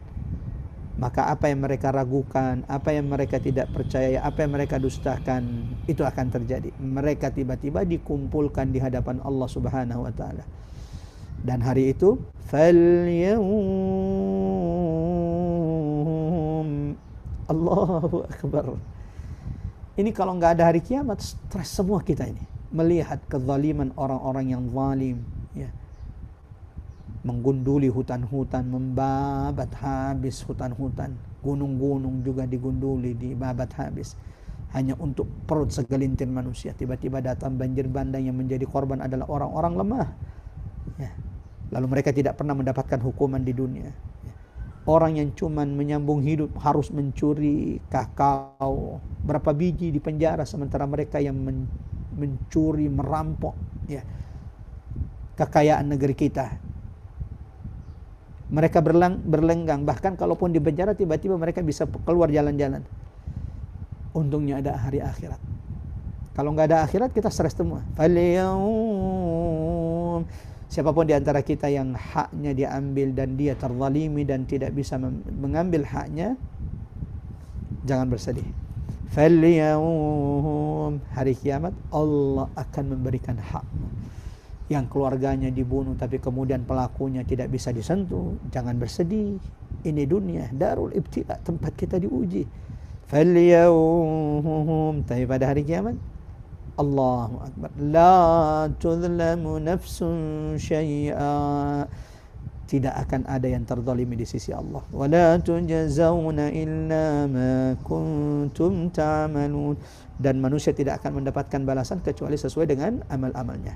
Maka apa yang mereka ragukan, apa yang mereka tidak percaya, apa yang mereka dustakan, itu akan terjadi. Mereka tiba-tiba dikumpulkan di hadapan Allah Subhanahu wa taala. Dan hari itu Allahu Akbar. Ini kalau nggak ada hari kiamat, stres semua kita ini. Melihat kezaliman orang-orang yang zalim, ya. Menggunduli hutan-hutan, membabat habis hutan-hutan. Gunung-gunung juga digunduli, dibabat habis. Hanya untuk perut segelintir manusia. Tiba-tiba datang banjir bandang, yang menjadi korban adalah orang-orang lemah. Ya. Lalu mereka tidak pernah mendapatkan hukuman di dunia. Orang yang cuman menyambung hidup harus mencuri kakao, berapa biji di penjara, sementara mereka yang mencuri, merampok, ya, kekayaan negeri kita. Mereka berlenggang, bahkan kalaupun di penjara tiba-tiba mereka bisa keluar jalan-jalan. Untungnya ada hari akhirat. Kalau nggak ada akhirat, kita stres semua. Siapapun di antara kita yang haknya diambil dan dia terzalimi dan tidak bisa mengambil haknya, jangan bersedih. Hari kiamat Allah akan memberikan hak. Yang keluarganya dibunuh tapi kemudian pelakunya tidak bisa disentuh, jangan bersedih. Ini dunia, darul ibtila, tempat kita diuji. Tapi pada hari kiamat, Allahu Akbar, la tuzlamu nafsun syai'a. Tidak akan ada yang terzalimi di sisi Allah. Wa la tujzauna illa ma kuntum ta'malun. Dan manusia tidak akan mendapatkan balasan kecuali sesuai dengan amal-amalnya.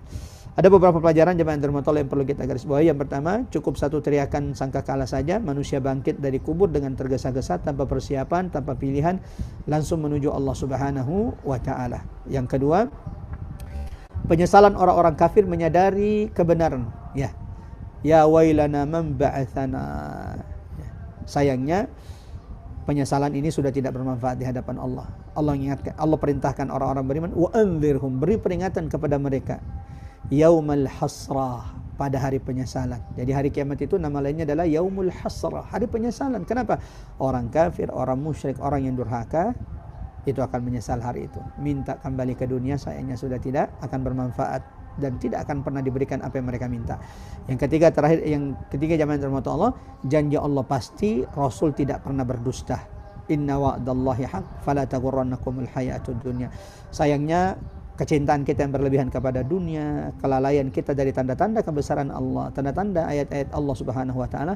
Ada beberapa pelajaran jemaah yang dirahmati Allah yang perlu kita garis bawahi. Yang pertama, cukup satu teriakan sangkakala saja, manusia bangkit dari kubur dengan tergesa-gesa, tanpa persiapan, tanpa pilihan, langsung menuju Allah Subhanahu wa taala. Yang kedua, penyesalan orang-orang kafir menyadari kebenaran. Ya wailana man ba'atsana. Sayangnya penyesalan ini sudah tidak bermanfaat di hadapan Allah. Allah ingatkan, Allah perintahkan orang-orang beriman, wa anzirhum, beri peringatan kepada mereka, yaumal hasrah, pada hari penyesalan. Jadi hari kiamat itu nama lainnya adalah yaumul hasrah, hari penyesalan. Kenapa? Orang kafir, orang musyrik, orang yang durhaka itu akan menyesal hari itu. Minta kembali ke dunia, sayangnya sudah tidak akan bermanfaat dan tidak akan pernah diberikan apa yang mereka minta. Yang ketiga, jamaah dirahmati Allah, janji Allah pasti, Rasul tidak pernah berdusta. Inna wa'dallahi haq fala taghurrannakumul hayatud dunya. Sayangnya kecintaan kita yang berlebihan kepada dunia, kelalaian kita dari tanda-tanda kebesaran Allah, tanda-tanda ayat-ayat Allah Subhanahu wa taala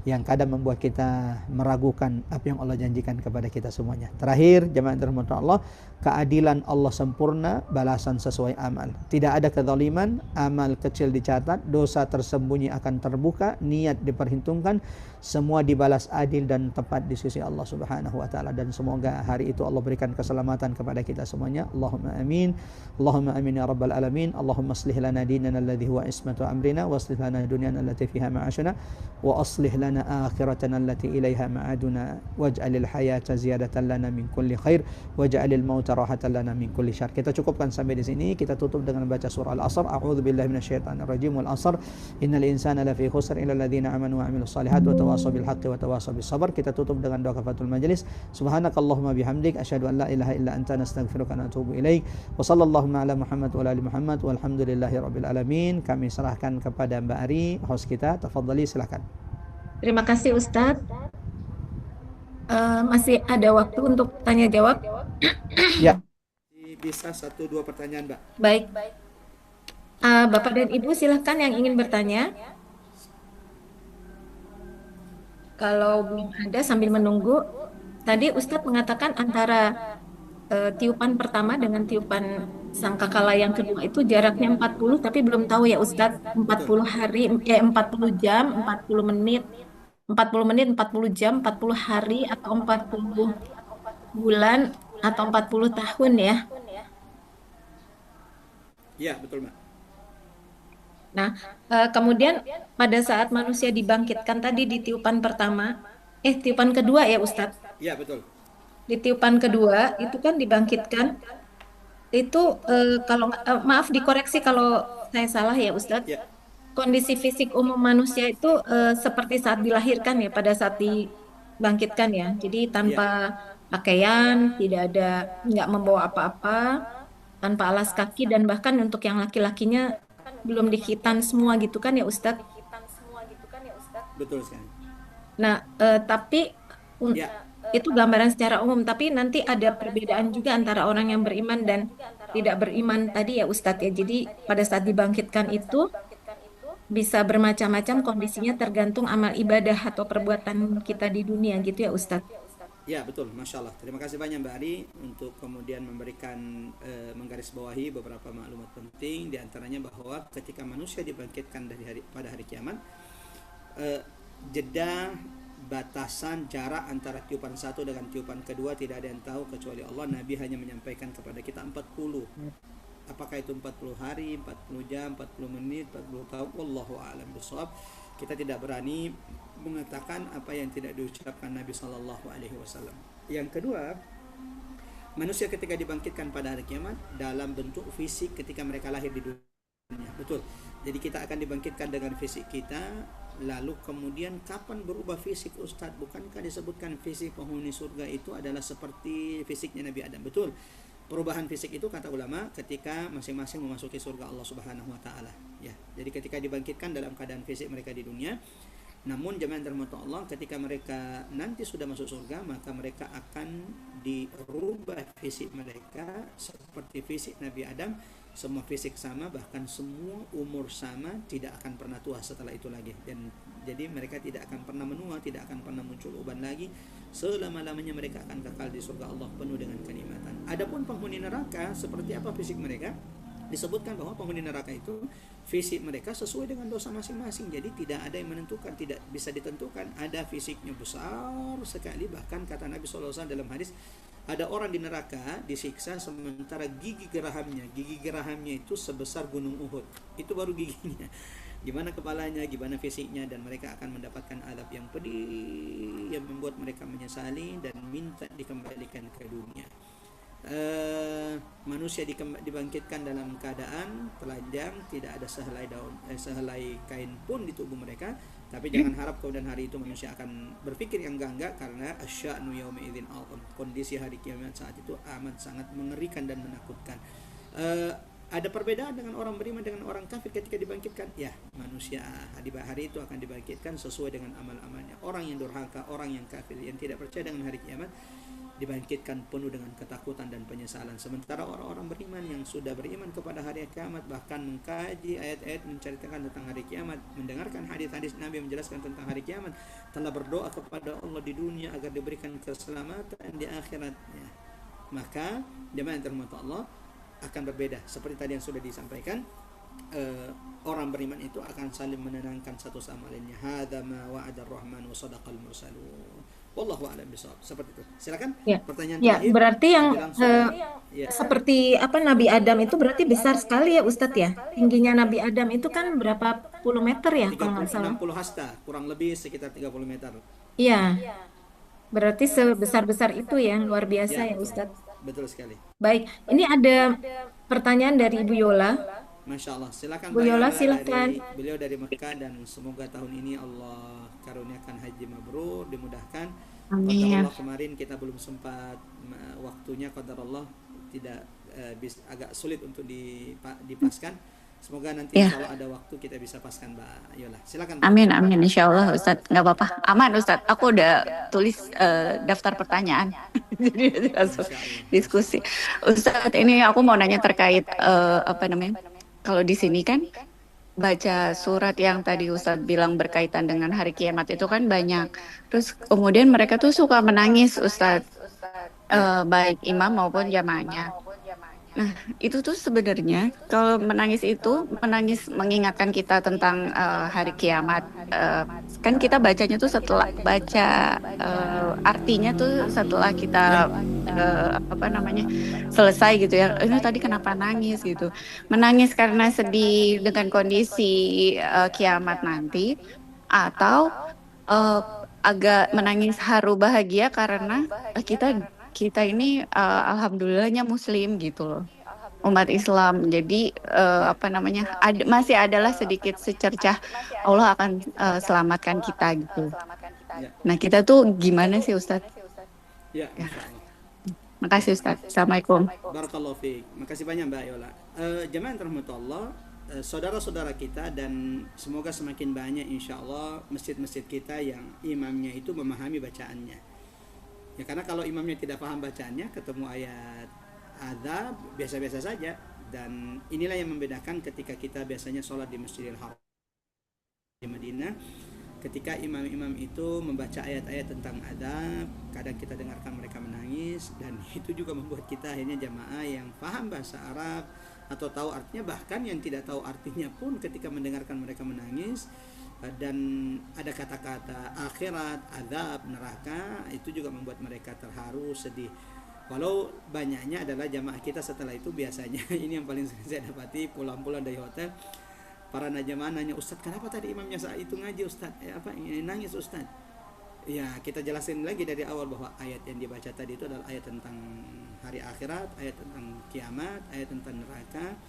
yang kadang membuat kita meragukan apa yang Allah janjikan kepada kita semuanya. Terakhir, jemaah dirahmati Allah, keadilan Allah sempurna, balasan sesuai amal. Tidak ada kezaliman, amal kecil dicatat, dosa tersembunyi akan terbuka, niat diperhitungkan, semua dibalas adil dan tepat di sisi Allah Subhanahu wa taala. Dan semoga hari itu Allah berikan keselamatan kepada kita semuanya. Allahumma amin. Allahumma amin ya rabbal alamin. Allahumma aslih lana dinana alladhi huwa ismatu amrina, wa aslih lana dunyana allati fiha ma'ashuna, wa aslih lana akhiratana allati ilaiha ma'aduna, waj'alil hayata ziyadatan lana min kulli khair, waj'alil mauta rahatan lana min kulli syarr. Kita cukupkan sampai di sini. Kita tutup dengan baca surah Al-Asr. A'udzu billahi minasyaitonir rajim. Wal 'asr innal insana lafi khusr illa alladziina amanu wa 'amilus shalihaati wa tawassaw bil haqqi wa tawassaw bis sabr. Kita tutup dengan doa kafatul majelis. Subhanakallahumma bihamdik asyhadu an la ilaha illa anta nastaghfiruka wa natubu ilaik. Wa sallallahu ala Muhammad wa ala ali Muhammad walhamdulillahi rabbil alamin. Kami serahkan kepada Mbak Ari, host kita. Tafadhali, silakan. Terima kasih Ustadz. Masih ada waktu untuk tanya jawab. Ya, bisa satu dua pertanyaan, Mbak. Baik, Bapak dan Ibu silahkan yang ingin bertanya. Kalau belum ada sambil menunggu, tadi Ustadz mengatakan antara tiupan pertama dengan tiupan sangkakala yang kedua itu jaraknya 40, tapi belum tahu ya Ustadz, empat Betul. puluh hari, 40 jam, 40 menit, 40 menit, 40 jam, 40 hari, atau 40 bulan, atau 40 tahun ya. Iya, betul, Mbak. Nah, kemudian pada saat manusia dibangkitkan tadi di tiupan pertama, tiupan kedua ya Ustadz. Iya, betul. Di tiupan kedua itu kan dibangkitkan itu kalau maaf dikoreksi kalau saya salah ya Ustadz. Ya, Kondisi fisik umum manusia itu seperti saat dilahirkan ya pada saat dibangkitkan ya. Jadi iya. tanpa pakaian, tidak ada nggak membawa apa-apa, tanpa alas kaki dan bahkan untuk yang laki-lakinya belum dikhitan semua gitu kan ya Ustadz. Betul sekali. Nah, tapi un- Ya, itu gambaran secara umum, tapi nanti ada perbedaan juga antara orang yang beriman dan tidak beriman tadi ya Ustadz ya. Jadi pada saat dibangkitkan itu bisa bermacam-macam kondisinya tergantung amal ibadah atau perbuatan kita di dunia gitu ya Ustadz. ya betul. Masya Allah. Terima kasih banyak Mbak Ari untuk kemudian memberikan menggarisbawahi beberapa maklumat penting, di antaranya bahwa ketika manusia dibangkitkan pada hari kiamat, eh, jeda batasan jarak antara tiupan satu dengan tiupan kedua tidak ada yang tahu kecuali Allah. Nabi hanya menyampaikan kepada kita 40. Apakah itu 40 hari, 40 jam, 40 menit, 40 tahun, wallahu a'lam bishawab. Kita tidak berani mengatakan apa yang tidak diucapkan Nabi sallallahu alaihi wasallam. Yang kedua, manusia ketika dibangkitkan pada hari kiamat dalam bentuk fisik ketika mereka lahir di dunia. Betul. Jadi kita akan dibangkitkan dengan fisik kita. Lalu kemudian kapan berubah fisik Ustadz? Bukankah disebutkan fisik penghuni surga itu adalah seperti fisiknya Nabi Adam? Betul. Perubahan fisik itu kata ulama ketika masing-masing memasuki surga Allah Subhanahu wa taala. Ya. Jadi ketika dibangkitkan dalam keadaan fisik mereka di dunia, namun jemaah dirahmati Allah, ketika mereka nanti sudah masuk surga, maka mereka akan dirubah fisik mereka seperti fisik Nabi Adam. Semua fisik sama, bahkan semua umur sama, tidak akan pernah tua setelah itu lagi. Dan jadi mereka tidak akan pernah menua, tidak akan pernah muncul uban lagi. Selama-lamanya mereka akan kekal di surga Allah penuh dengan kenikmatan. Adapun penghuni neraka, seperti apa fisik mereka? Disebutkan bahwa penghuni neraka itu fisik mereka sesuai dengan dosa masing-masing. Jadi tidak ada yang menentukan, tidak bisa ditentukan. Ada fisiknya besar sekali, bahkan kata Nabi SAW dalam hadis, ada orang di neraka disiksa sementara gigi gerahamnya itu sebesar gunung Uhud. Itu baru giginya. Gimana kepalanya, gimana fisiknya, dan mereka akan mendapatkan azab yang pedih yang membuat mereka menyesali dan minta dikembalikan ke dunia. Manusia dibangkitkan dalam keadaan telanjang, tidak ada sehelai kain pun di tubuh mereka. Tapi jangan harap kemudian hari itu manusia akan berpikir yang enggak, karena asya'nu yauma idzin azim. Kondisi hari kiamat saat itu amat sangat mengerikan dan menakutkan. Ada perbedaan dengan orang beriman dengan orang kafir ketika dibangkitkan. Ya, manusia di hari itu akan dibangkitkan sesuai dengan amal-amalnya. Orang yang durhaka, orang yang kafir, yang tidak percaya dengan hari kiamat, dibangkitkan penuh dengan ketakutan dan penyesalan. Sementara orang-orang beriman yang sudah beriman kepada hari kiamat, bahkan mengkaji ayat-ayat menceritakan tentang hari kiamat, mendengarkan hadis-hadis Nabi menjelaskan tentang hari kiamat, telah berdoa kepada Allah di dunia agar diberikan keselamatan di akhiratnya, maka jemaah yang dirahmati Allah akan berbeda. Seperti tadi yang sudah disampaikan, orang beriman itu akan saling menenangkan satu sama lainnya. Hadza ma wa'ada ar-rahman wa sadaqal mursalun. Wallahu a'lam bishawab. Seperti itu. Silakan Ya, pertanyaan ya terakhir. berarti yang Tapi langsung ya. seperti apa Nabi Adam itu berarti besar sekali ya Ustadz ya. Tingginya Nabi Adam itu kan berapa puluh meter ya kalau nggak 30 salah. 60 hasta, kurang lebih sekitar 30 meter. Iya, berarti sebesar-besar itu ya, luar biasa Ya, ya betul. Ustadz. Betul sekali. Baik, ini ada pertanyaan dari Ibu Yola. Masya Allah. Silakan Bu Mbak Yola Yola, silahkan. beliau dari Mekah, dan semoga tahun ini Allah karuniakan haji mabrur, dimudahkan. Amin. Qadarullah kemarin kita belum sempat waktunya, qadarullah tidak agak sulit untuk dipaskan. Semoga nanti Ya, insya Allah ada waktu kita bisa paskan Mbak Yola. Silakan Mbak. amin, amin. Insya Allah, Ustadz. Nggak apa-apa. Aman, Ustadz. Aku udah tulis daftar pertanyaan. Jadi langsung Masya Allah, Masya diskusi. Allah. Ustadz, ini aku mau nanya terkait apa namanya? Kalau di sini kan baca surat yang tadi Ustadz bilang berkaitan dengan hari kiamat itu kan banyak. Terus kemudian mereka tuh suka menangis, Ustadz. Ya, Baik imam maupun jamaahnya. Nah, itu tuh sebenarnya kalau menangis itu menangis mengingatkan kita tentang hari kiamat. Eh, Kan kita bacanya tuh setelah baca artinya tuh setelah kita ya, apa namanya selesai gitu ya. Ini tadi kenapa nangis gitu? Menangis karena sedih dengan kondisi kiamat nanti, atau eh, agak menangis haru bahagia karena kita kita ini alhamdulillahnya Muslim gitu loh, umat Islam. Jadi apa namanya masih adalah sedikit secercah Allah akan selamatkan kita gitu. ya, Nah kita tuh gimana sih Ustadz? ya, Ya, Masya Allah. makasih Ustadz. Assalamualaikum. Barakallahu fiik. Makasih banyak Mbak Yola. Jemaah yang rahmat Allah, saudara-saudara kita, dan semoga semakin banyak insya Allah masjid-masjid kita yang imamnya itu memahami bacaannya. Ya karena kalau imamnya tidak paham bacaannya, ketemu ayat azab biasa-biasa saja. Dan inilah yang membedakan ketika kita biasanya sholat di Masjidil Haram di Madinah. Ketika imam-imam itu membaca ayat-ayat tentang adab, kadang kita dengarkan mereka menangis, dan itu juga membuat kita akhirnya jamaah yang paham bahasa Arab atau tahu artinya, bahkan yang tidak tahu artinya pun ketika mendengarkan mereka menangis dan ada kata-kata akhirat, azab, neraka, itu juga membuat mereka terharu, sedih. Walau banyaknya adalah jamaah kita setelah itu biasanya ini yang paling sering saya dapati, pulang-pulang dari hotel para jamaah nanya, Ustadz kenapa tadi imamnya saat itu ngaji Ustadz nangis Ustadz. Ya kita jelasin lagi dari awal bahwa ayat yang dibaca tadi itu adalah ayat tentang hari akhirat, ayat tentang kiamat, ayat tentang neraka,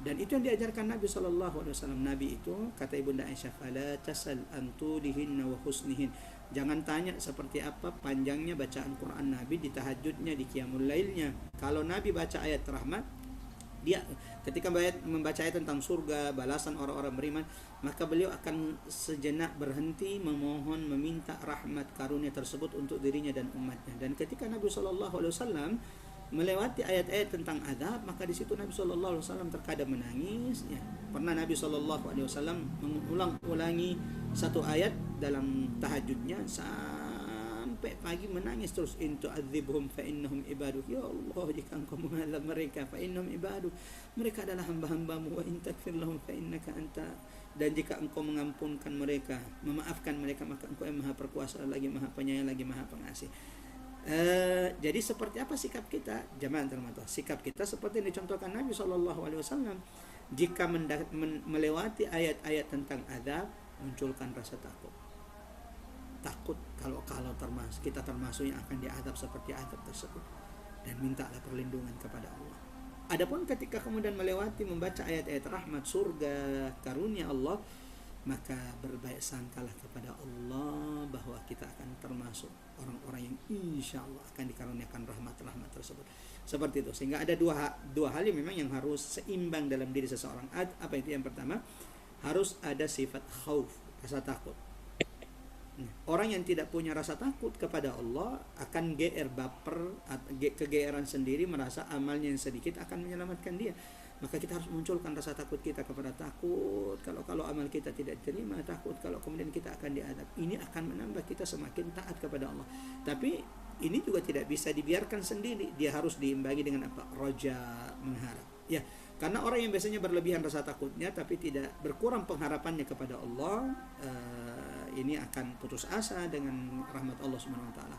dan itu yang diajarkan Nabi SAW. Nabi itu kata Ibunda Aisyah, fala tasal antulihinna wa husnihin, jangan tanya seperti apa panjangnya bacaan Quran Nabi di tahajudnya, di qiyamul lailnya. Kalau Nabi baca ayat rahmat, dia ketika membaca ayat tentang surga, balasan orang-orang beriman, maka beliau akan sejenak berhenti memohon, meminta rahmat karunia tersebut untuk dirinya dan umatnya. Dan ketika Nabi SAW melewati ayat-ayat tentang adab, maka di situ Nabi SAW terkadang menangis. Ya. Pernah Nabi SAW mengulang-ulangi satu ayat dalam tahajudnya sampai pagi menangis terus, in tu'adzibhum fa innahum ibaduk, ya Allah jika engkau mengadab mereka, fa innahum ibaduk, mereka adalah hamba-hambamu, wa in takfir lahum fa innaka anta, dan jika engkau mengampunkan mereka, memaafkan mereka, maka engkau yang maha perkuasa lagi, maha penyayang lagi, maha pengasih. Jadi seperti apa sikap kita jamaah terhormat? Sikap kita seperti yang dicontohkan Nabi SAW. Jika melewati ayat-ayat tentang azab, munculkan rasa takut kalau kita termasuk yang akan diazab seperti azab tersebut, dan mintalah perlindungan kepada Allah. Adapun ketika kemudian melewati membaca ayat-ayat rahmat, surga, karunia Allah, maka berbaik sangkalah kepada Allah bahwa kita akan termasuk orang-orang yang insya Allah akan dikaruniakan rahmat-rahmat tersebut. Seperti itu. Sehingga ada dua hal yang memang yang harus seimbang dalam diri seseorang. Apa itu? Yang pertama, harus ada sifat khauf, rasa takut. Orang yang tidak punya rasa takut kepada Allah akan baper, kegeeran sendiri, merasa amalnya yang sedikit akan menyelamatkan dia. Maka kita harus munculkan rasa takut kita kepada takut kalau amal kita tidak diterima, takut kalau kemudian kita akan diadab. Ini akan menambah kita semakin taat kepada Allah. Tapi ini juga tidak bisa dibiarkan sendiri, dia harus diimbangi dengan apa? Roja, mengharap. Ya, karena orang yang biasanya berlebihan rasa takutnya tapi tidak berkurang pengharapannya kepada Allah, ini akan putus asa dengan rahmat Allah Subhanahu wa taala.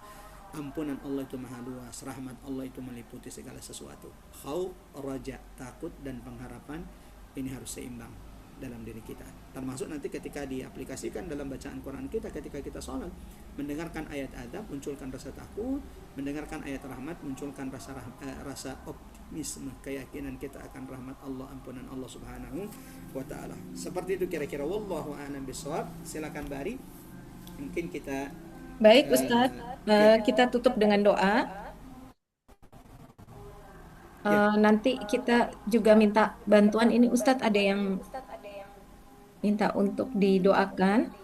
Ampunan Allah itu maha luas, rahmat Allah itu meliputi segala sesuatu. Khauf, raja, takut dan pengharapan ini harus seimbang dalam diri kita. Termasuk nanti ketika diaplikasikan dalam bacaan Quran kita ketika kita sholat, mendengarkan ayat adab munculkan rasa takut, mendengarkan ayat rahmat munculkan rasa optimisme, keyakinan kita akan rahmat Allah, ampunan Allah Subhanahu wa taala. Seperti itu kira-kira, wallahu a'lam bishawab. Silakan Bari. Mungkin kita Baik Ustadz, kita tutup dengan doa. Ya. Nanti kita juga minta bantuan ini Ustadz, ada yang minta untuk didoakan.